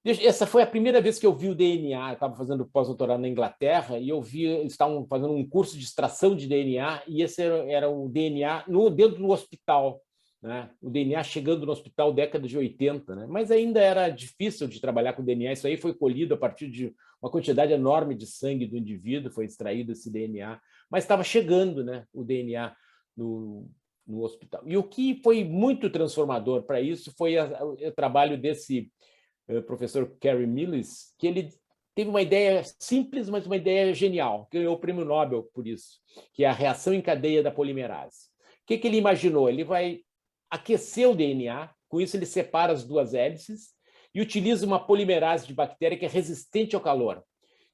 Essa foi a primeira vez que eu vi o DNA. Eu estava fazendo pós-doutorado na Inglaterra e eu vi, eles estavam fazendo um curso de extração de DNA, e esse era o DNA dentro do hospital, né? O DNA chegando no hospital década de 80, né? Mas ainda era difícil de trabalhar com DNA. Isso aí foi colhido a partir de uma quantidade enorme de sangue do indivíduo, foi extraído esse DNA, mas estava chegando, né, o DNA no hospital. E o que foi muito transformador para isso foi o trabalho desse professor Kerry Millis, que ele teve uma ideia simples, mas uma ideia genial, ganhou o prêmio Nobel por isso, que é a reação em cadeia da polimerase. O que ele imaginou? Ele vai aquecer o DNA, com isso ele separa as duas hélices e utiliza uma polimerase de bactéria que é resistente ao calor.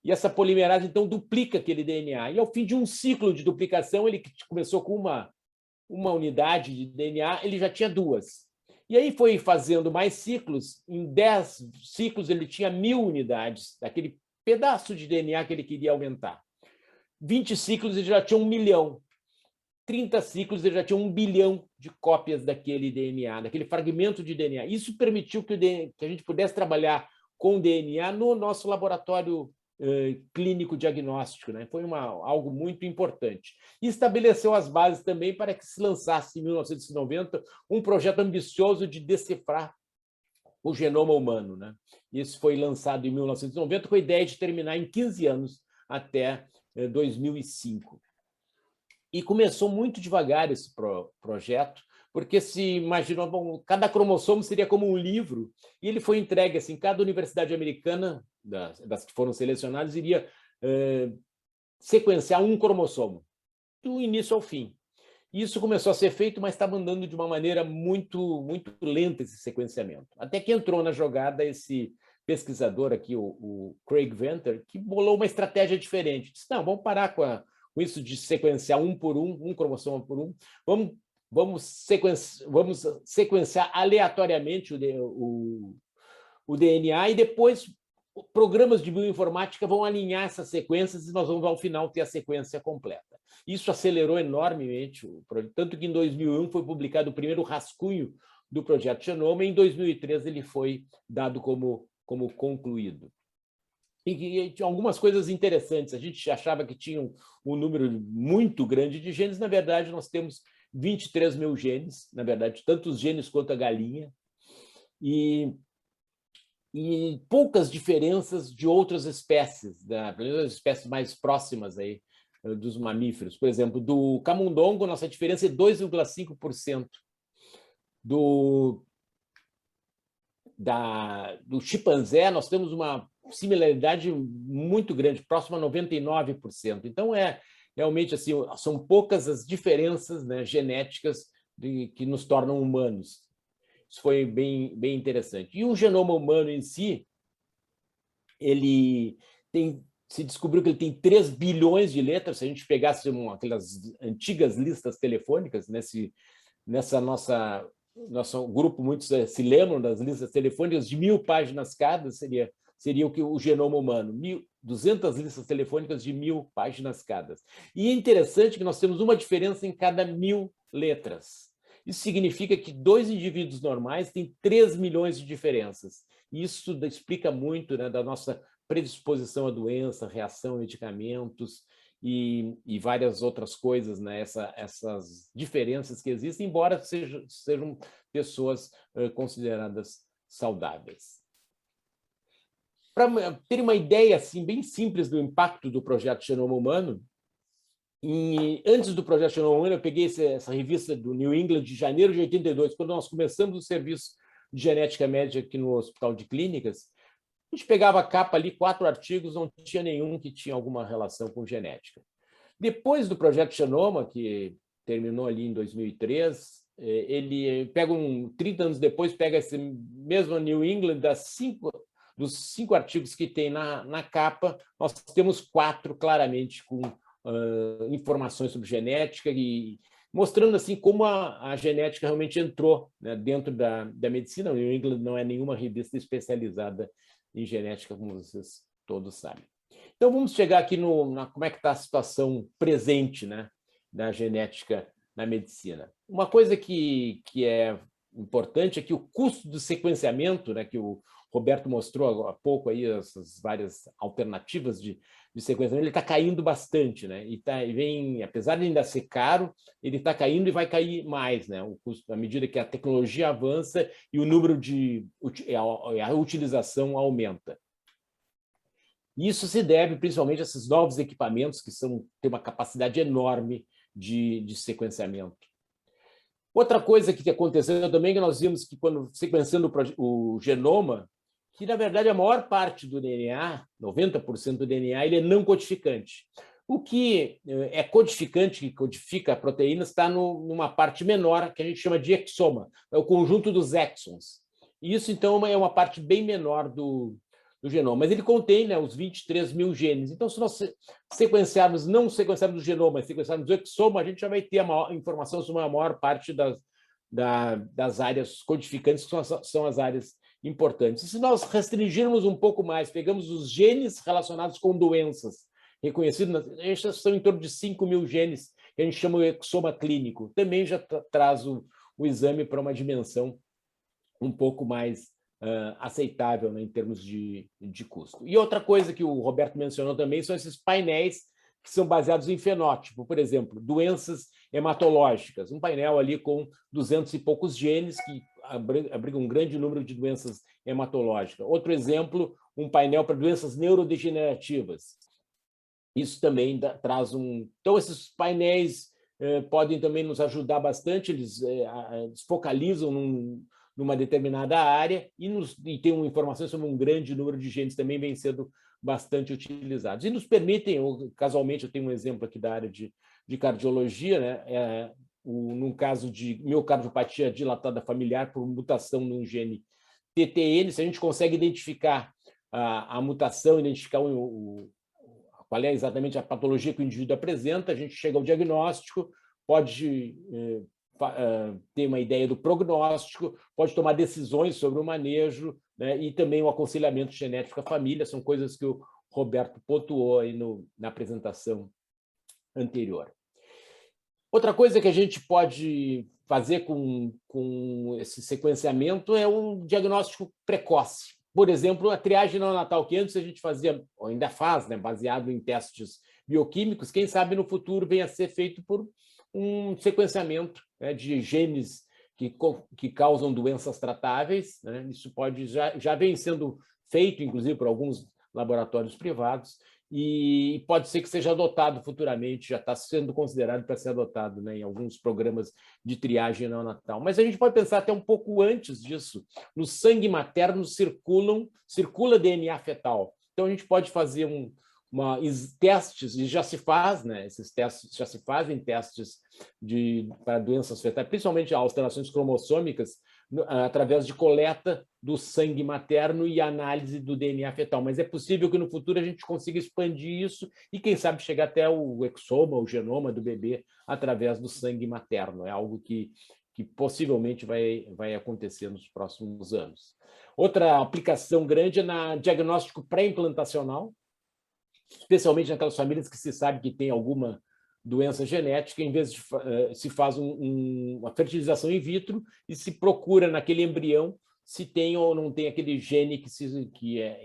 E essa polimerase, então, duplica aquele DNA. E, ao fim de um ciclo de duplicação, ele começou com uma unidade de DNA, ele já tinha duas. E aí foi fazendo mais ciclos. Em 10 ciclos, ele tinha 1000 unidades daquele pedaço de DNA que ele queria aumentar. 20 ciclos, ele já tinha 1 milhão. 30 ciclos, ele já tinha 1 bilhão de cópias daquele DNA, daquele fragmento de DNA. Isso permitiu que a gente pudesse trabalhar com DNA no nosso laboratório clínico diagnóstico, né? Foi algo muito importante. E estabeleceu as bases também para que se lançasse, em 1990, um projeto ambicioso de decifrar o genoma humano, né? Isso foi lançado em 1990 com a ideia de terminar em 15 anos, até 2005. E começou muito devagar esse projeto, porque se imaginou, bom, cada cromossomo seria como um livro, e ele foi entregue assim, cada universidade americana, das que foram selecionadas, iria sequenciar um cromossomo, do início ao fim. Isso começou a ser feito, mas estava andando de uma maneira muito lenta esse sequenciamento. Até que entrou na jogada esse pesquisador aqui, o Craig Venter, que bolou uma estratégia diferente. Disse, não, vamos parar com isso de sequenciar um por um cromossomo por um, vamos sequenciar aleatoriamente o DNA, e depois programas de bioinformática vão alinhar essas sequências e nós vamos, ao final, ter a sequência completa. Isso acelerou enormemente, tanto que em 2001 foi publicado o primeiro rascunho do projeto Genoma, e em 2003 ele foi dado como concluído. E tinha algumas coisas interessantes. A gente achava que tinha um número muito grande de genes. Na verdade, nós temos 23 mil genes, na verdade, tanto os genes quanto a galinha, e poucas diferenças de outras espécies, das espécies mais próximas aí, dos mamíferos. Por exemplo, do camundongo, nossa diferença é 2,5%. Do chimpanzé, nós temos uma similaridade muito grande, próxima a 99%. Então, realmente assim, são poucas as diferenças, né, genéticas que nos tornam humanos. Isso foi bem interessante. E o genoma humano em si, se descobriu que ele tem 3 bilhões de letras. Se a gente pegasse aquelas antigas listas telefônicas, nessa nosso grupo, muitos se lembram das listas telefônicas de 1000 páginas cada, seria o genoma humano, 200 listas telefônicas de 1000 páginas cada. E é interessante que nós temos uma diferença em cada 1000 letras. Isso significa que 2 indivíduos normais têm 3 milhões de diferenças. Isso explica muito, né, da nossa predisposição à doença, reação a medicamentos e várias outras coisas, né? Essas diferenças que existem, embora sejam pessoas consideradas saudáveis. Para ter uma ideia assim, bem simples do impacto do projeto Genoma Humano, antes do projeto Genoma Humano, eu peguei essa revista do New England de janeiro de 82, quando nós começamos o serviço de genética médica aqui no Hospital de Clínicas. A gente pegava a capa ali, 4 artigos, não tinha nenhum que tinha alguma relação com genética. Depois do projeto Genoma, que terminou ali em 2003, ele pega 30 anos depois, pega esse mesmo New England, dos 5 artigos que tem na capa, nós temos 4 claramente com informações sobre genética e mostrando assim como a genética realmente entrou, né, dentro da medicina. O New England não é nenhuma revista especializada em genética, como vocês todos sabem. Então, vamos chegar aqui como é que está a situação presente, né, da genética na medicina. Uma coisa que é importante é que o custo do sequenciamento, né, que o Roberto mostrou há pouco, aí, essas várias alternativas de sequenciamento, ele está caindo bastante, né? Apesar de ainda ser caro, ele está caindo e vai cair mais, né? O custo, à medida que a tecnologia avança e o número a utilização aumenta. Isso se deve principalmente a esses novos equipamentos que têm uma capacidade enorme de sequenciamento. Outra coisa que aconteceu também é que nós vimos que, quando sequenciando o genoma, que, na verdade, a maior parte do DNA, 90% do DNA, ele é não codificante. O que é codificante, que codifica a proteína, está numa parte menor, que a gente chama de exoma, é o conjunto dos exons. E isso, então, é uma parte bem menor do genoma, mas ele contém, né, os 23 mil genes. Então, se nós não sequenciarmos o genoma, mas sequenciarmos o exoma, a gente já vai ter informação sobre a maior parte das áreas codificantes, que são as áreas importantes. E se nós restringirmos um pouco mais, pegamos os genes relacionados com doenças reconhecidos, são em torno de 5 mil genes, que a gente chama de exoma clínico. Também já traz o exame para uma dimensão um pouco mais aceitável, né, em termos de custo. E outra coisa que o Roberto mencionou também são esses painéis que são baseados em fenótipo. Por exemplo, doenças hematológicas, um painel ali com 200 e poucos genes que abriga um grande número de doenças hematológicas. Outro exemplo, um painel para doenças neurodegenerativas. Isso também traz Então, esses painéis podem também nos ajudar bastante, eles focalizam numa determinada área e tem uma informação sobre um grande número de genes, também vem sendo bastante utilizados. E nos permitem, casualmente, eu tenho um exemplo aqui da área de cardiologia, né? Num caso de miocardiopatia dilatada familiar por mutação num gene TTN, se a gente consegue identificar a mutação, identificar qual é exatamente a patologia que o indivíduo apresenta, a gente chega ao diagnóstico, pode ter uma ideia do prognóstico, pode tomar decisões sobre o manejo, né, e também o aconselhamento genético à família, são coisas que o Roberto pontuou aí na apresentação anterior. Outra coisa que a gente pode fazer com esse sequenciamento é um diagnóstico precoce. Por exemplo, a triagem neonatal, que antes a gente fazia, ou ainda faz, né, baseado em testes bioquímicos, quem sabe no futuro venha a ser feito por um sequenciamento, né, de genes que causam doenças tratáveis, né? Isso já vem sendo feito, inclusive, por alguns laboratórios privados, e pode ser que seja adotado futuramente, já está sendo considerado para ser adotado, né, em alguns programas de triagem neonatal. Mas a gente pode pensar até um pouco antes disso. No sangue materno circula DNA fetal. Então, a gente pode fazer testes, e já se faz, né, esses testes já se fazem testes para doenças fetais, principalmente alterações cromossômicas, através de coleta do sangue materno e análise do DNA fetal. Mas é possível que no futuro a gente consiga expandir isso e, quem sabe, chegar até o exoma, o genoma do bebê através do sangue materno. É algo que possivelmente vai acontecer nos próximos anos. Outra aplicação grande é no diagnóstico pré-implantacional, especialmente naquelas famílias que se sabe que tem alguma doença genética, em vez de se faz uma fertilização in vitro e se procura naquele embrião se tem ou não tem aquele gene que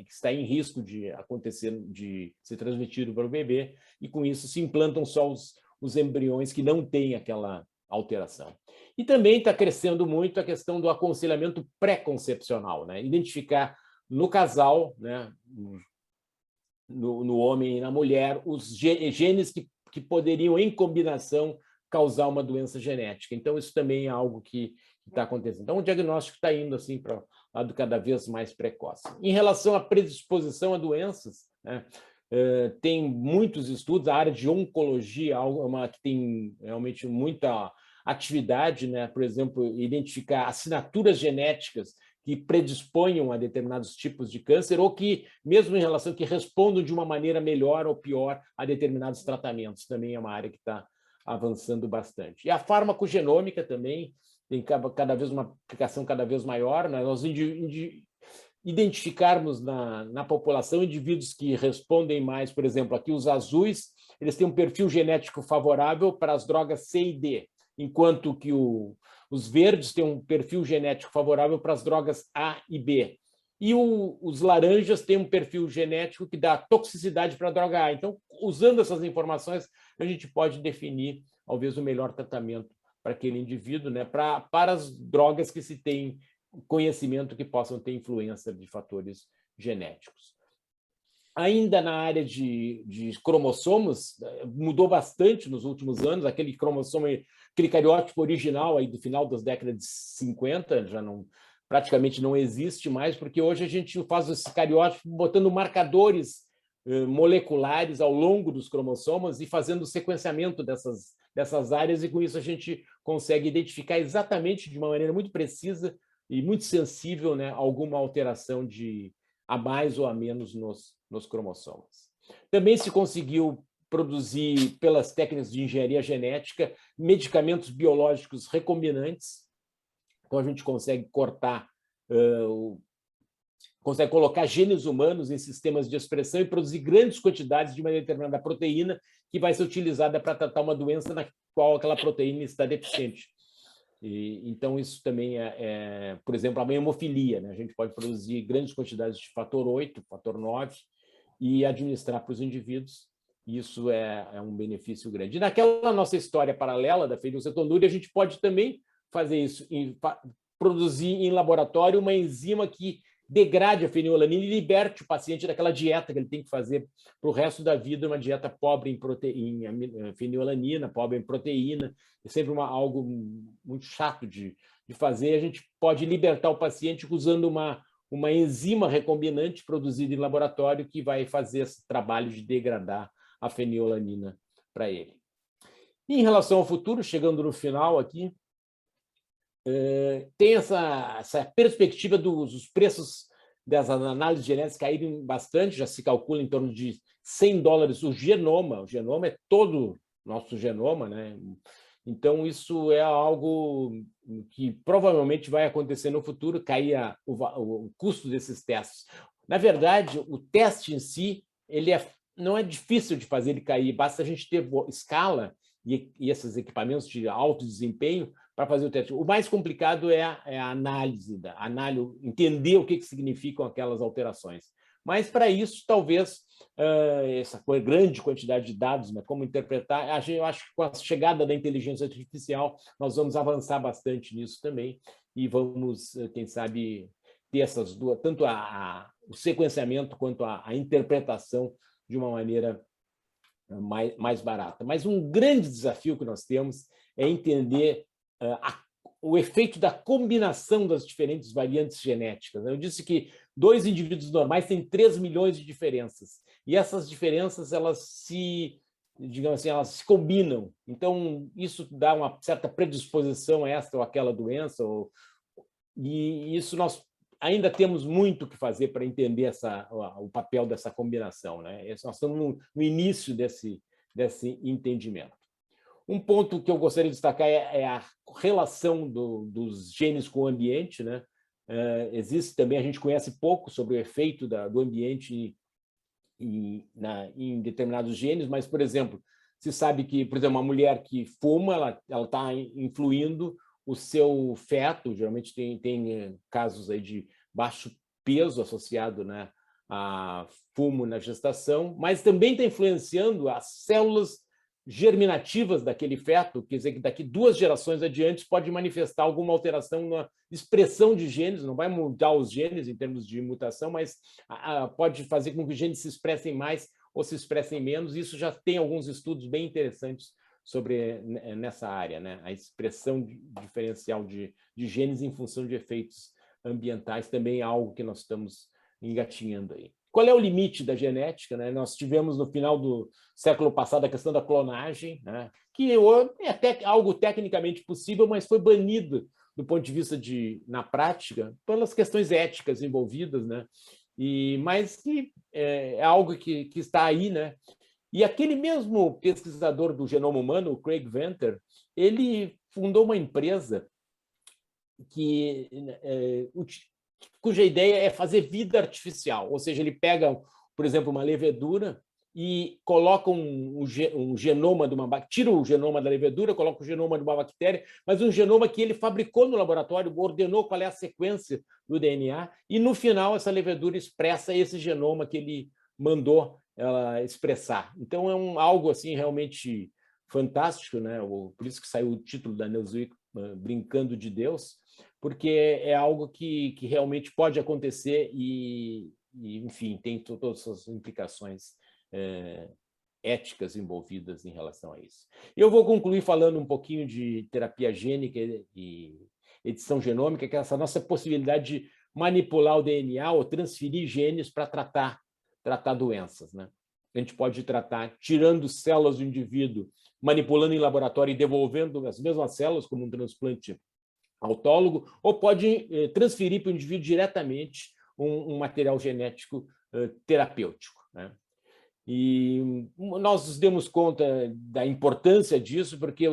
está em risco de acontecer, de ser transmitido para o bebê, e com isso se implantam só os embriões que não têm aquela alteração. E também está crescendo muito a questão do aconselhamento pré-concepcional, né? Identificar no casal, né, no homem e na mulher, os genes que poderiam, em combinação, causar uma doença genética. Então, isso também é algo que está acontecendo. Então, o diagnóstico está indo assim para lado cada vez mais precoce. Em relação à predisposição a doenças, né, tem muitos estudos, a área de oncologia é uma que tem realmente muita atividade, né? Por exemplo, identificar assinaturas genéticas que predisponham a determinados tipos de câncer ou que, mesmo em relação, que respondam de uma maneira melhor ou pior a determinados tratamentos. Também é uma área que está avançando bastante. E a farmacogenômica também tem cada vez uma aplicação cada vez maior, né? Nós identificarmos na população indivíduos que respondem mais, por exemplo, aqui os azuis, eles têm um perfil genético favorável para as drogas C e D, enquanto que os verdes têm um perfil genético favorável para as drogas A e B. E os laranjas têm um perfil genético que dá toxicidade para a droga A. Então, usando essas informações, a gente pode definir, talvez, o melhor tratamento para aquele indivíduo, né, para as drogas que se tem conhecimento que possam ter influência de fatores genéticos. Ainda na área de cromossomos, mudou bastante nos últimos anos, aquele cariótipo original aí do final das décadas de 50 já praticamente não existe mais, porque hoje a gente faz esse cariótipo botando marcadores moleculares ao longo dos cromossomos e fazendo o sequenciamento dessas áreas, e com isso a gente consegue identificar exatamente, de uma maneira muito precisa e muito sensível, né, alguma alteração a mais ou a menos nos cromossomos. Também se conseguiu produzir, pelas técnicas de engenharia genética, medicamentos biológicos recombinantes. Então, a gente consegue consegue colocar genes humanos em sistemas de expressão e produzir grandes quantidades de uma determinada proteína que vai ser utilizada para tratar uma doença na qual aquela proteína está deficiente. Então, isso também por exemplo, a hemofilia, né? A gente pode produzir grandes quantidades de fator 8, fator 9 e administrar para os indivíduos. Isso é um benefício grande. E naquela nossa história paralela da fenilcetonúria, a gente pode também fazer isso, produzir em laboratório uma enzima que degrade a fenilalanina e liberte o paciente daquela dieta que ele tem que fazer para o resto da vida, uma dieta pobre em fenilalanina, pobre em proteína. É sempre algo muito chato de fazer. A gente pode libertar o paciente usando uma enzima recombinante produzida em laboratório que vai fazer esse trabalho de degradar a fenilalanina para ele. E em relação ao futuro, chegando no final aqui, tem essa perspectiva dos preços das análises genéticas caírem bastante, já se calcula em torno de $100 o genoma. O genoma é todo o nosso genoma, né? Então, isso é algo que provavelmente vai acontecer no futuro, cair o custo desses testes. Na verdade, o teste em si, não é difícil de fazer ele cair, basta a gente ter escala e esses equipamentos de alto desempenho para fazer o teste. O mais complicado é a análise, entender o que significam aquelas alterações. Mas, para isso, talvez, essa grande quantidade de dados, né, como interpretar, eu acho que com a chegada da inteligência artificial, nós vamos avançar bastante nisso também e vamos, quem sabe, ter essas duas, tanto o sequenciamento quanto a interpretação de uma maneira mais barata. Mas um grande desafio que nós temos é entender o efeito da combinação das diferentes variantes genéticas. Eu disse que 2 indivíduos normais têm 3 milhões de diferenças, e essas diferenças, digamos assim, elas se combinam. Então, isso dá uma certa predisposição a esta ou aquela doença, e isso nós ainda temos muito o que fazer para entender o papel dessa combinação, né? Nós estamos no início desse entendimento. Um ponto que eu gostaria de destacar é a relação dos genes com o ambiente, né? Existe também, a gente conhece pouco sobre o efeito do ambiente em determinados genes, mas, por exemplo, se sabe que, por exemplo, uma mulher que fuma, ela está influindo o seu feto, geralmente tem casos aí de baixo peso associado, né, a fumo na gestação, mas também está influenciando as células germinativas daquele feto, quer dizer que daqui 2 gerações adiante pode manifestar alguma alteração na expressão de genes, não vai mudar os genes em termos de mutação, mas pode fazer com que os genes se expressem mais ou se expressem menos. Isso já tem alguns estudos bem interessantes nessa área, né? A expressão diferencial de genes em função de efeitos ambientais também é algo que nós estamos engatinhando aí. Qual é o limite da genética, né? Nós tivemos no final do século passado a questão da clonagem, né? Que é até algo tecnicamente possível, mas foi banido do ponto de vista na prática, pelas questões éticas envolvidas, né? Mas que é algo que está aí, né? E aquele mesmo pesquisador do genoma humano, o Craig Venter, ele fundou uma empresa cuja ideia é fazer vida artificial, ou seja, ele pega, por exemplo, uma levedura e coloca um genoma de uma bactéria, tira o genoma da levedura, coloca o genoma de uma bactéria, mas um genoma que ele fabricou no laboratório, ordenou qual é a sequência do DNA, e no final essa levedura expressa esse genoma que ele mandou ela expressar. Então é algo assim realmente fantástico, né? Por isso que saiu o título da Newsweek, Brincando de Deus, porque é algo que realmente pode acontecer e enfim, tem todas as implicações éticas envolvidas em relação a isso. Eu vou concluir falando um pouquinho de terapia gênica e edição genômica, que é essa nossa possibilidade de manipular o DNA ou transferir genes para tratar doenças, né? A gente pode tratar tirando células do indivíduo, manipulando em laboratório e devolvendo as mesmas células como um transplante autólogo, ou pode transferir para o indivíduo diretamente um material genético terapêutico, né? E nós nos demos conta da importância disso, porque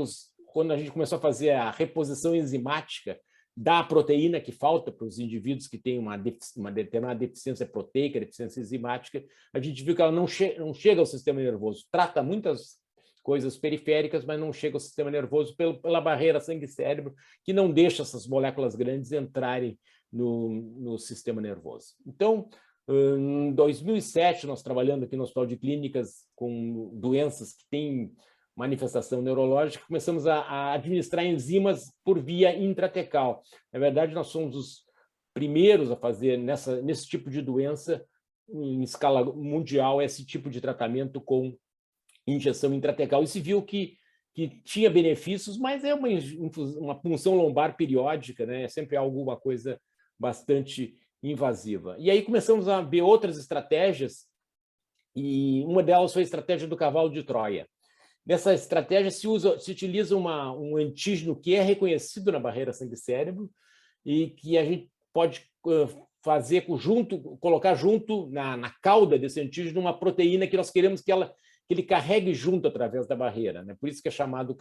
quando a gente começou a fazer a reposição enzimática da proteína que falta para os indivíduos que têm uma determinada deficiência proteica, deficiência enzimática, a gente viu que ela não chega ao sistema nervoso, trata muitas coisas periféricas, mas não chega ao sistema nervoso pela barreira sangue-cérebro, que não deixa essas moléculas grandes entrarem no sistema nervoso. Então, em 2007, nós trabalhando aqui no Hospital de Clínicas com doenças que têm manifestação neurológica, começamos a administrar enzimas por via intratecal. Na verdade, nós somos os primeiros a fazer nesse tipo de doença, em escala mundial, esse tipo de tratamento com injeção intratecal. E se viu que tinha benefícios, mas é uma punção lombar periódica, né? É sempre alguma coisa bastante invasiva. E aí começamos a ver outras estratégias, e uma delas foi a estratégia do cavalo de Troia. Nessa estratégia se utiliza um antígeno que é reconhecido na barreira sangue-cérebro e que a gente pode colocar junto na cauda desse antígeno uma proteína que nós queremos que ele carregue junto através da barreira, né? Por isso que é chamado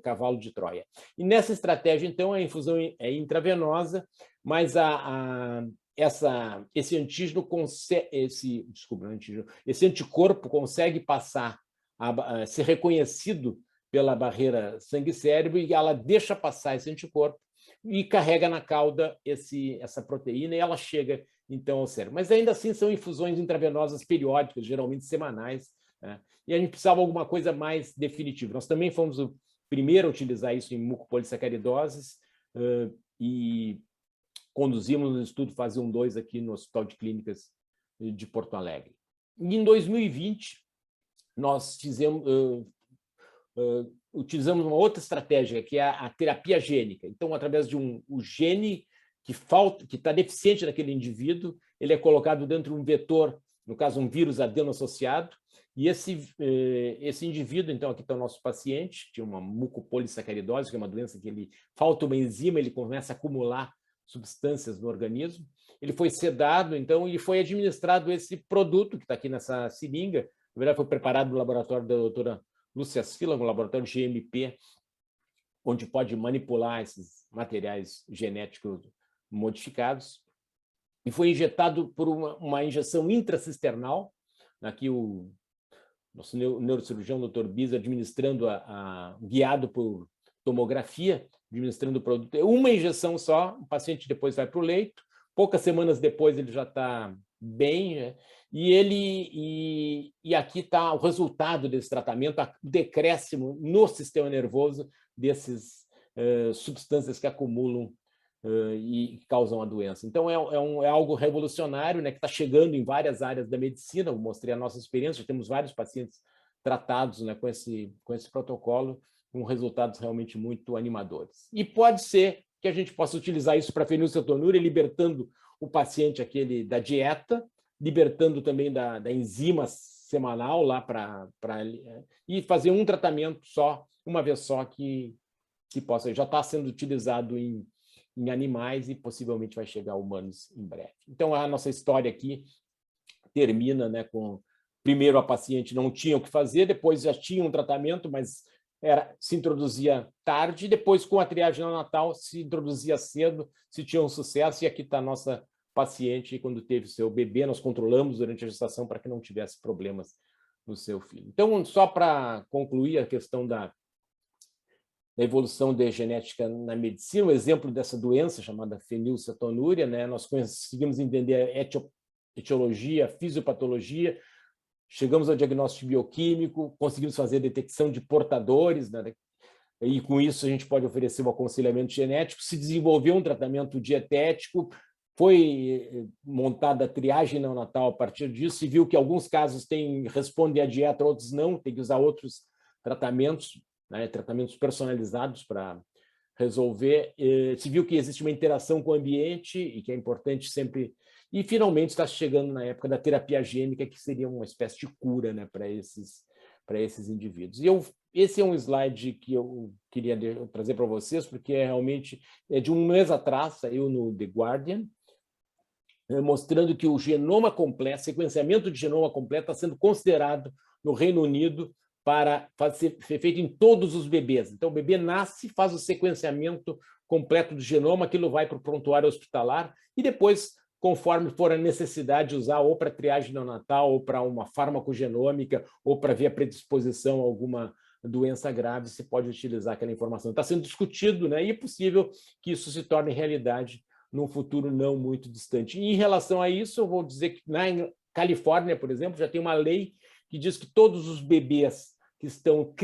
cavalo de Troia. E nessa estratégia, então, a infusão é intravenosa, mas esse antígeno esse anticorpo consegue passar a ser reconhecido pela barreira sangue-cérebro, e ela deixa passar esse anticorpo e carrega na cauda essa proteína, e ela chega, então, ao cérebro. Mas ainda assim são infusões intravenosas periódicas, geralmente semanais, né? E a gente precisava de alguma coisa mais definitiva. Nós também fomos o primeiro a utilizar isso em mucopolissacaridoses e conduzimos um estudo fase 1-2 aqui no Hospital de Clínicas de Porto Alegre. E em 2020, nós utilizamos uma outra estratégia, que é a terapia gênica. Então, através de o gene que está deficiente naquele indivíduo, ele é colocado dentro de um vetor, no caso, um vírus adeno-associado, e esse indivíduo, então, aqui está o nosso paciente, tinha uma mucopolissacaridose, que é uma doença que falta uma enzima, ele começa a acumular substâncias no organismo. Ele foi sedado, então, e foi administrado esse produto, que está aqui nessa seringa. Na verdade, foi preparado no laboratório da doutora Lúcia Sfila, no laboratório GMP, onde pode manipular esses materiais genéticos modificados. E foi injetado por uma injeção intracisternal. Aqui o nosso neurocirurgião, Dr. Bis, administrando, guiado por tomografia, administrando o produto. É uma injeção só, o paciente depois vai para o leito, poucas semanas depois ele já está bem, né? E aqui está o resultado desse tratamento, o decréscimo no sistema nervoso dessas substâncias que acumulam e causam a doença. Então, é algo revolucionário, né, que está chegando em várias áreas da medicina. Eu mostrei a nossa experiência, temos vários pacientes tratados, né, com esse protocolo, com resultados realmente muito animadores. E pode ser que a gente possa utilizar isso para fenilcetonúria, libertando o paciente aquele da dieta, libertando também da enzima semanal lá e fazer um tratamento só, uma vez só, que possa, já está sendo utilizado em animais e possivelmente vai chegar a humanos em breve. Então, a nossa história aqui termina, né, com, primeiro a paciente não tinha o que fazer, depois já tinha um tratamento, mas se introduzia tarde, depois com a triagem neonatal se introduzia cedo, se tinha um sucesso, e aqui está a nossa paciente, quando teve seu bebê, nós controlamos durante a gestação para que não tivesse problemas no seu filho. Então, só para concluir a questão da evolução da genética na medicina, um exemplo dessa doença chamada fenilcetonúria, né? Nós conseguimos entender a etiologia, a fisiopatologia, chegamos ao diagnóstico bioquímico, conseguimos fazer a detecção de portadores, né? E com isso a gente pode oferecer um aconselhamento genético, se desenvolveu um tratamento dietético, foi montada a triagem neonatal a partir disso, se viu que alguns casos respondem à dieta, outros não, tem que usar outros tratamentos, né, tratamentos personalizados para resolver. Se viu que existe uma interação com o ambiente e que é importante sempre. E, finalmente, está chegando na época da terapia gênica, que seria uma espécie de cura, né, para esses indivíduos. E esse é um slide que eu queria trazer para vocês, porque realmente de um mês atrás, saiu no The Guardian, mostrando que o genoma completo, sequenciamento de genoma completo, está sendo considerado no Reino Unido para ser feito em todos os bebês. Então, o bebê nasce, faz o sequenciamento completo do genoma, aquilo vai para o prontuário hospitalar, e depois, conforme for a necessidade de usar ou para triagem neonatal, ou para uma farmacogenômica, ou para ver a predisposição a alguma doença grave, se pode utilizar aquela informação. Está sendo discutido, né? E é possível que isso se torne realidade num futuro não muito distante. E, em relação a isso, eu vou dizer que na Califórnia, por exemplo, já tem uma lei que diz que todos os bebês que estão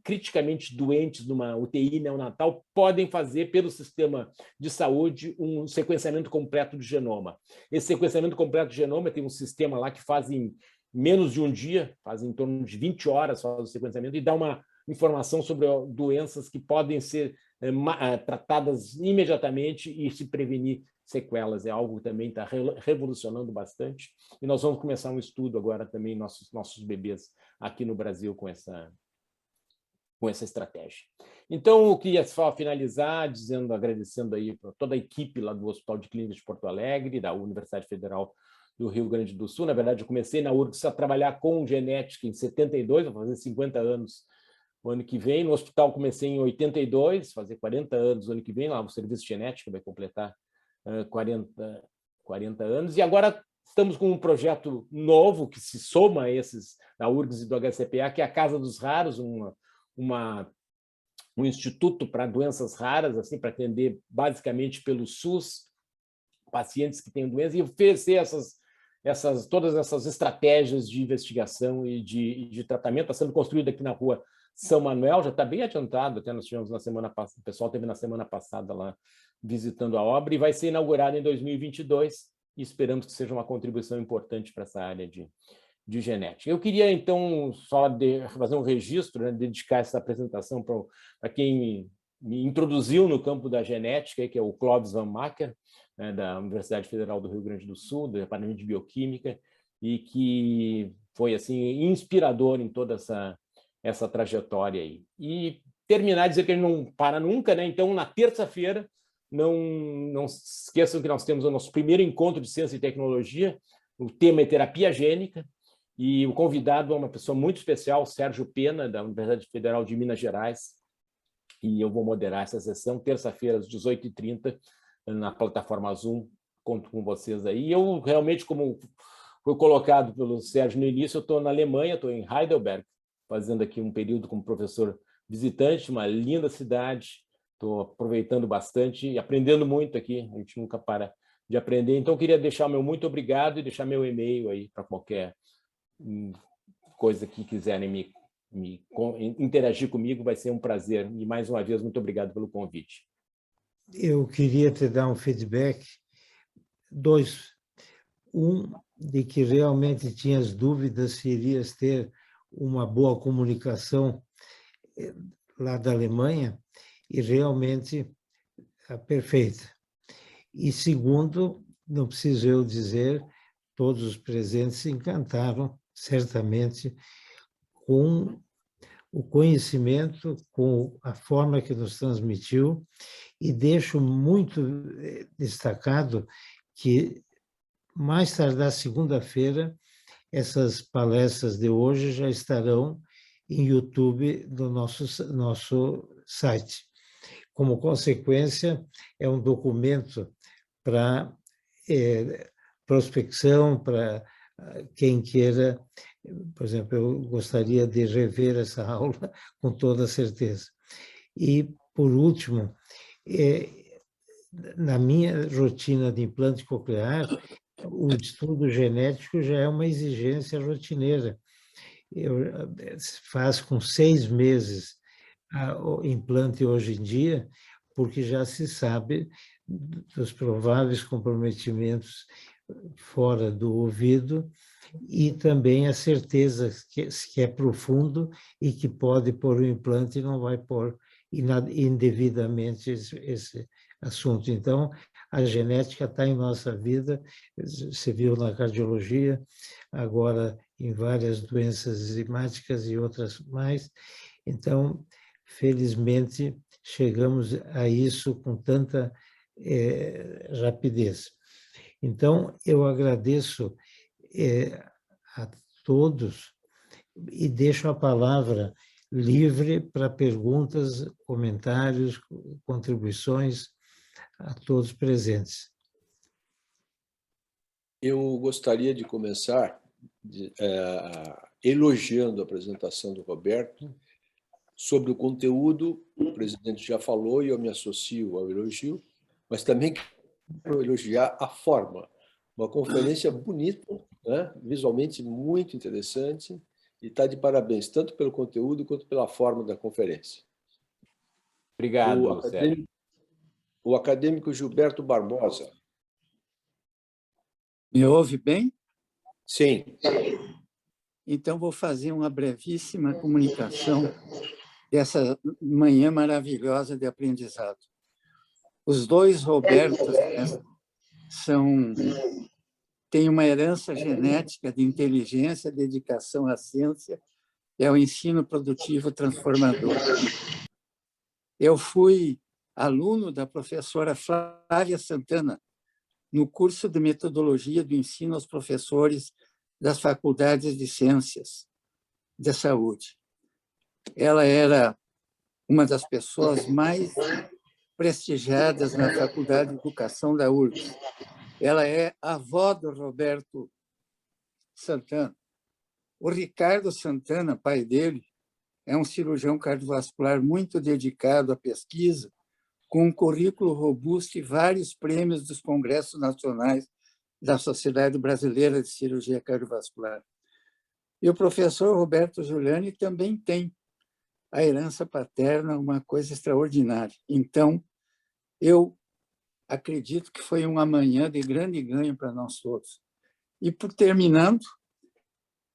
criticamente doentes numa UTI neonatal podem fazer, pelo sistema de saúde, um sequenciamento completo do genoma. Esse sequenciamento completo do genoma tem um sistema lá que faz em menos de um dia, faz em torno de 20 horas faz o sequenciamento, e dá uma informação sobre doenças que podem ser tratadas imediatamente e se prevenir sequelas. É algo que também está revolucionando bastante. E nós vamos começar um estudo agora também, nossos bebês aqui no Brasil, com essa estratégia. Então, eu queria só finalizar agradecendo aí para toda a equipe lá do Hospital de Clínicas de Porto Alegre, da Universidade Federal do Rio Grande do Sul. Na verdade, eu comecei na URGS a trabalhar com genética em 72, vou fazer 50 anos o ano que vem. No hospital comecei em 82, fazer 40 anos o ano que vem, lá o serviço de genética vai completar 40 anos, e agora estamos com um projeto novo que se soma a esses da URGS e do HCPA, que é a Casa dos Raros, um instituto para doenças raras, assim, para atender basicamente pelo SUS pacientes que têm doenças, e oferecer todas essas estratégias de investigação e de tratamento. Está sendo construído aqui na rua São Manuel, já está bem adiantado, até nós tivemos na semana passada, o pessoal esteve na semana passada lá visitando a obra, e vai ser inaugurado em 2022, e esperamos que seja uma contribuição importante para essa área de genética. Eu queria, então, só fazer um registro, né, dedicar essa apresentação para quem me introduziu no campo da genética, que é o Clóvis Van Macker, né, da Universidade Federal do Rio Grande do Sul, do Departamento de Bioquímica, e que foi assim inspirador em toda essa trajetória aí. E terminar, dizer que ele não para nunca, né? Então, na terça-feira, não esqueçam que nós temos o nosso primeiro encontro de ciência e tecnologia, o tema é terapia gênica, e o convidado é uma pessoa muito especial, Sérgio Pena, da Universidade Federal de Minas Gerais, e eu vou moderar essa sessão, terça-feira, às 18h30, na plataforma Zoom, conto com vocês aí. Eu realmente, como foi colocado pelo Sérgio no início, eu estou na Alemanha, estou em Heidelberg, fazendo aqui um período como professor visitante, uma linda cidade, estou aproveitando bastante e aprendendo muito aqui, a gente nunca para de aprender. Então, eu queria deixar meu muito obrigado e deixar meu e-mail aí para qualquer coisa que quiserem interagir comigo, vai ser um prazer. E, mais uma vez, muito obrigado pelo convite.
Eu queria te dar um feedback, dois. Um, de que realmente tinhas dúvidas se irias ter uma boa comunicação lá da Alemanha, e realmente perfeita. E segundo, não preciso eu dizer, todos os presentes se encantaram, certamente, com o conhecimento, com a forma que nos transmitiu, e deixo muito destacado que, mais tardar segunda-feira, essas palestras de hoje já estarão em YouTube do nosso site. Como consequência, é um documento para prospecção, para quem queira. Por exemplo, eu gostaria de rever essa aula com toda certeza. E, por último, na minha rotina de implante coclear, o estudo genético já é uma exigência rotineira. Faz com 6 meses o implante hoje em dia, porque já se sabe dos prováveis comprometimentos fora do ouvido e também a certeza que é profundo e que pode pôr o implante e não vai pôr indevidamente esse assunto. Então, a genética está em nossa vida, você viu na cardiologia, agora em várias doenças enzimáticas e outras mais. Então, felizmente, chegamos a isso com tanta rapidez. Então, eu agradeço a todos e deixo a palavra livre para perguntas, comentários, contribuições a todos presentes.
Eu gostaria de começar elogiando a apresentação do Roberto. Sobre o conteúdo, o presidente já falou e eu me associo ao elogio, mas também quero elogiar a forma. Uma conferência bonita, né? Visualmente muito interessante, e está de parabéns, tanto pelo conteúdo quanto pela forma da conferência.
Obrigado, Sérgio.
O acadêmico Gilberto Barbosa.
Me ouve bem?
Sim.
Então, vou fazer uma brevíssima comunicação dessa manhã maravilhosa de aprendizado. Os dois Robertos têm uma herança genética de inteligência, dedicação à ciência e ao ensino produtivo transformador. Eu fui aluno da professora Flávia Santana, no curso de metodologia do ensino aos professores das faculdades de ciências da saúde. Ela era uma das pessoas mais prestigiadas na Faculdade de Educação da URGS. Ela é avó do Roberto Santana. O Ricardo Santana, pai dele, é um cirurgião cardiovascular muito dedicado à pesquisa, com um currículo robusto e vários prêmios dos congressos nacionais da Sociedade Brasileira de Cirurgia Cardiovascular. E o professor Roberto Giuliani também tem a herança paterna, uma coisa extraordinária. Então, eu acredito que foi uma manhã de grande ganho para nós todos. E, por terminando,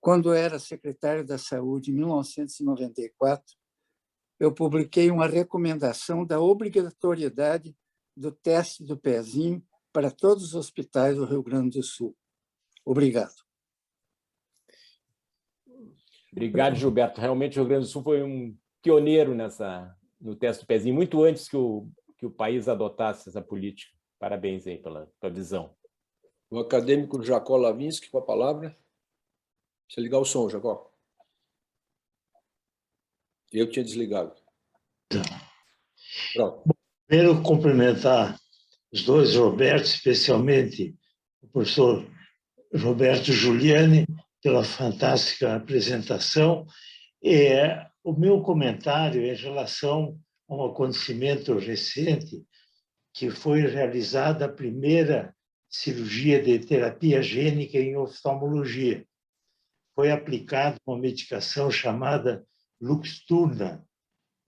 quando eu era secretário da Saúde, em 1994, eu publiquei uma recomendação da obrigatoriedade do teste do pezinho para todos os hospitais do Rio Grande do Sul. Obrigado.
Obrigado, Gilberto. Realmente, o Rio Grande do Sul foi um pioneiro no teste do pezinho, muito antes que o país adotasse essa política. Parabéns aí pela visão.
O acadêmico Jacó Lavinsky, com a palavra. Deixa eu ligar o som, Jacó. Eu tinha desligado. Pronto.
Primeiro, cumprimentar os dois Robertos, especialmente o professor Roberto Giuliani, pela fantástica apresentação. O meu comentário é em relação a um acontecimento recente, que foi realizada a primeira cirurgia de terapia gênica em oftalmologia. Foi aplicada uma medicação chamada Luxturna,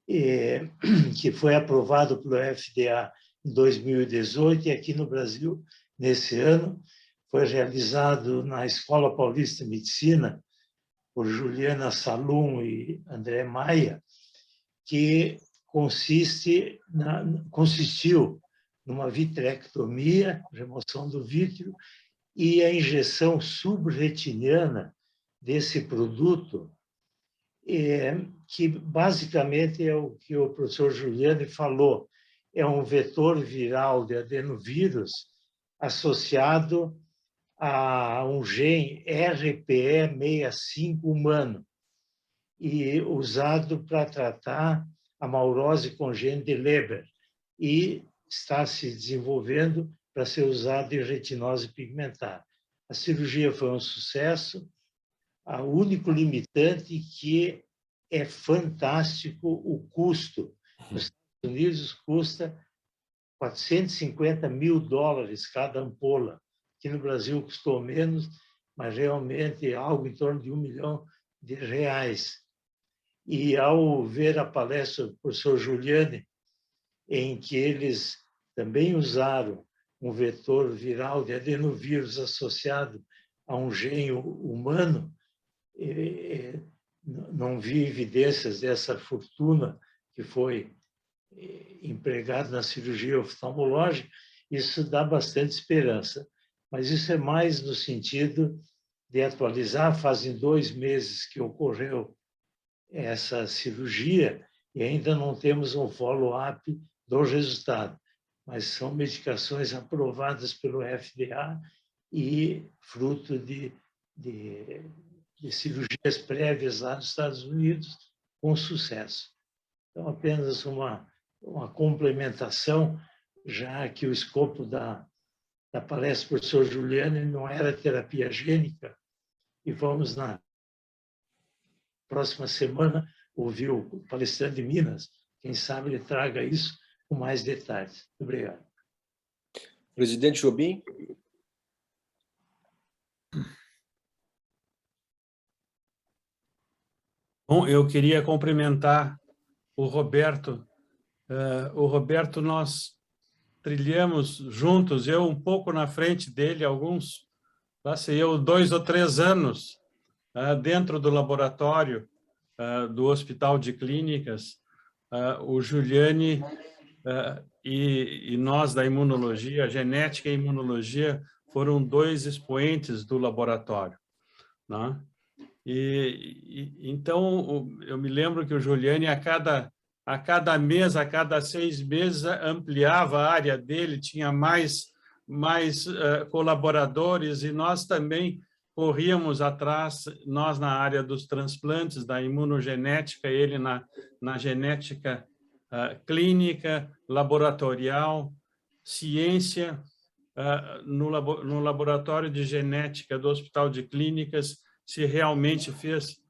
que foi aprovado pelo FDA em 2018 e aqui no Brasil, nesse ano, foi realizado na Escola Paulista de Medicina por Juliana Salum e André Maia, que consistiu numa vitrectomia, remoção do vítreo, e a injeção subretiniana desse produto, que basicamente é o que o professor Giuliani falou, é um vetor viral de adenovírus associado a um gene RPE65 humano e usado para tratar a maurose congênita de Leber e está se desenvolvendo para ser usado em retinose pigmentar. A cirurgia foi um sucesso. O único limitante que é fantástico o custo. Nos Estados Unidos custa $450 mil cada ampola. Aqui no Brasil custou menos, mas realmente é algo em torno de R$1 milhão. E ao ver a palestra do professor Giuliani, em que eles também usaram um vetor viral de adenovírus associado a um gene humano, não vi evidências dessa fortuna que foi empregada na cirurgia oftalmológica. Isso dá bastante esperança, mas isso é mais no sentido de atualizar. Fazem 2 meses que ocorreu essa cirurgia e ainda não temos um follow-up do resultado, mas são medicações aprovadas pelo FDA e fruto de cirurgias prévias lá nos Estados Unidos com sucesso. Então, apenas uma complementação, já que o escopo da palestra do professor Giuliani não era terapia gênica, e vamos na próxima semana ouvir o palestrante de Minas, quem sabe ele traga isso com mais detalhes. Obrigado.
Presidente Jobim.
Bom, eu queria cumprimentar o Roberto. O Roberto, nós trilhamos juntos, eu um pouco na frente dele, passei eu 2 ou 3 anos dentro do laboratório do Hospital de Clínicas. O Giuliani e nós da imunologia, genética e imunologia, foram 2 expoentes do laboratório, né? Então, eu me lembro que o Giuliani, a cada mês, a cada 6 meses, ampliava a área dele, tinha mais colaboradores, e nós também corríamos atrás, nós na área dos transplantes, da imunogenética, ele na genética clínica, laboratorial, ciência, no laboratório de genética do Hospital de Clínicas, se realmente fez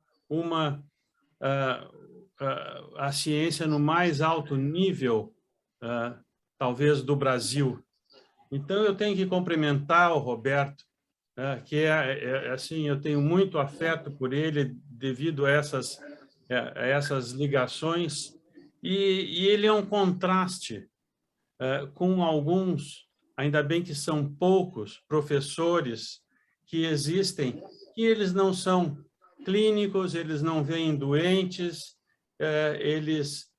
a ciência no mais alto nível, talvez, do Brasil. Então, eu tenho que cumprimentar o Roberto, que assim, eu tenho muito afeto por ele devido a essas ligações, e ele é um contraste com alguns, ainda bem que são poucos, professores que existem, que eles não são clínicos, eles não veem doentes, eles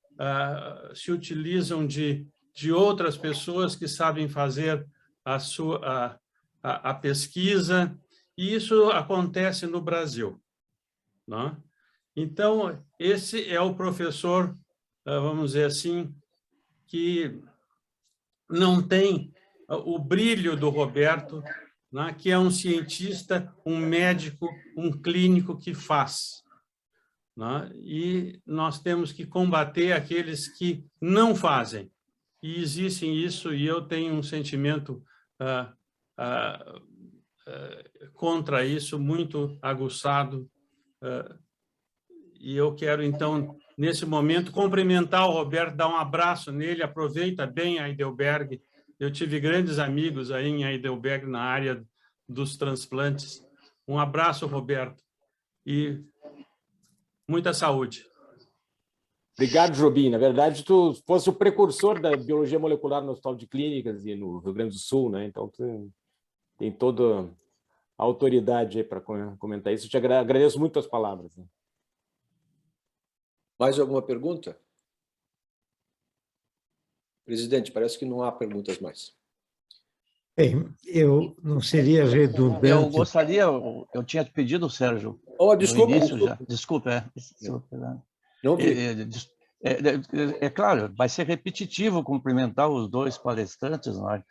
se utilizam de outras pessoas que sabem fazer a pesquisa, e isso acontece no Brasil, não? Então, esse é o professor, vamos dizer assim, que não tem o brilho do Roberto, né, que é um cientista, um médico, um clínico que faz. Né? E nós temos que combater aqueles que não fazem. E existem isso, e eu tenho um sentimento contra isso, muito aguçado. E eu quero, então, nesse momento, cumprimentar o Roberto, dar um abraço nele, aproveita bem a Heidelberg. Eu tive grandes amigos aí em Heidelberg, na área dos transplantes. Um abraço, Roberto, e muita saúde.
Obrigado, Jobim. Na verdade, tu fosse o precursor da biologia molecular no Hospital de Clínicas e no Rio Grande do Sul, né? Então, tu tem toda a autoridade aí para comentar isso. Eu te agradeço muito as palavras. Né?
Mais alguma pergunta? Presidente, parece que não há perguntas mais.
Bem, eu não seria redundante.
Eu gostaria, eu tinha te pedido, Sérgio,
Desculpa,
no início
desculpa.
já. Desculpa,
Não vi.
É claro, vai ser repetitivo cumprimentar os dois palestrantes, né?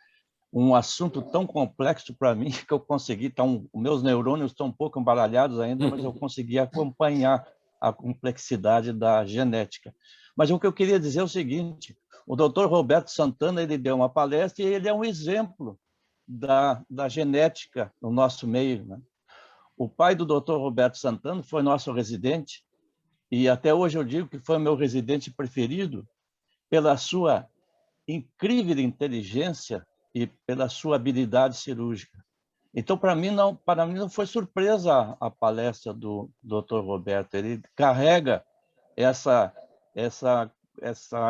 Um assunto tão complexo para mim que eu consegui, meus neurônios estão um pouco embaralhados ainda, mas eu consegui acompanhar a complexidade da genética. Mas o que eu queria dizer é o seguinte, o Dr. Roberto Santana, ele deu uma palestra e ele é um exemplo da genética no nosso meio. Né? O pai do Dr. Roberto Santana foi nosso residente, e até hoje eu digo que foi meu residente preferido pela sua incrível inteligência e pela sua habilidade cirúrgica. Então, para mim não foi surpresa a palestra do Dr. Roberto. Ele carrega essa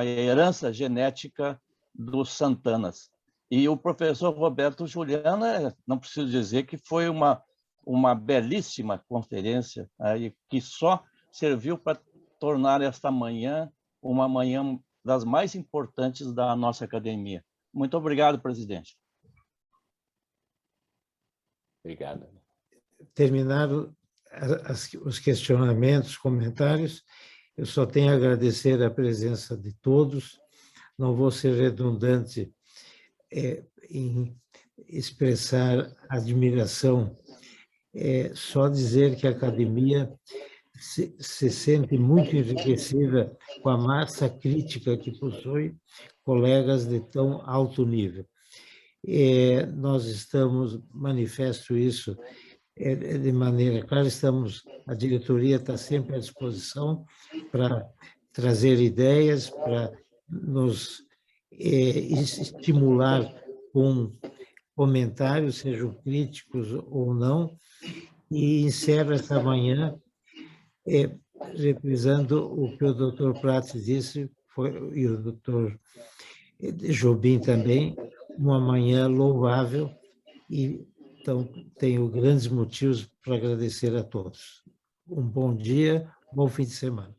herança genética dos Santanas. E o professor Roberto Juliana, não preciso dizer que foi uma belíssima conferência, né, que só serviu para tornar esta manhã uma manhã das mais importantes da nossa academia. Muito obrigado, presidente.
Obrigado.
Terminaram os questionamentos, comentários. Eu só tenho a agradecer a presença de todos. Não vou ser redundante em expressar admiração. Só dizer que a academia se sente muito enriquecida com a massa crítica que possui colegas de tão alto nível. Nós estamos, manifesto isso de maneira clara, a diretoria está sempre à disposição para trazer ideias, para nos estimular com comentários, sejam críticos ou não, e encerro essa manhã reprisando o que o Dr. Prats disse, e o Dr. Jobim também, uma manhã louvável, e então tenho grandes motivos para agradecer a todos. Um bom dia, bom fim de semana.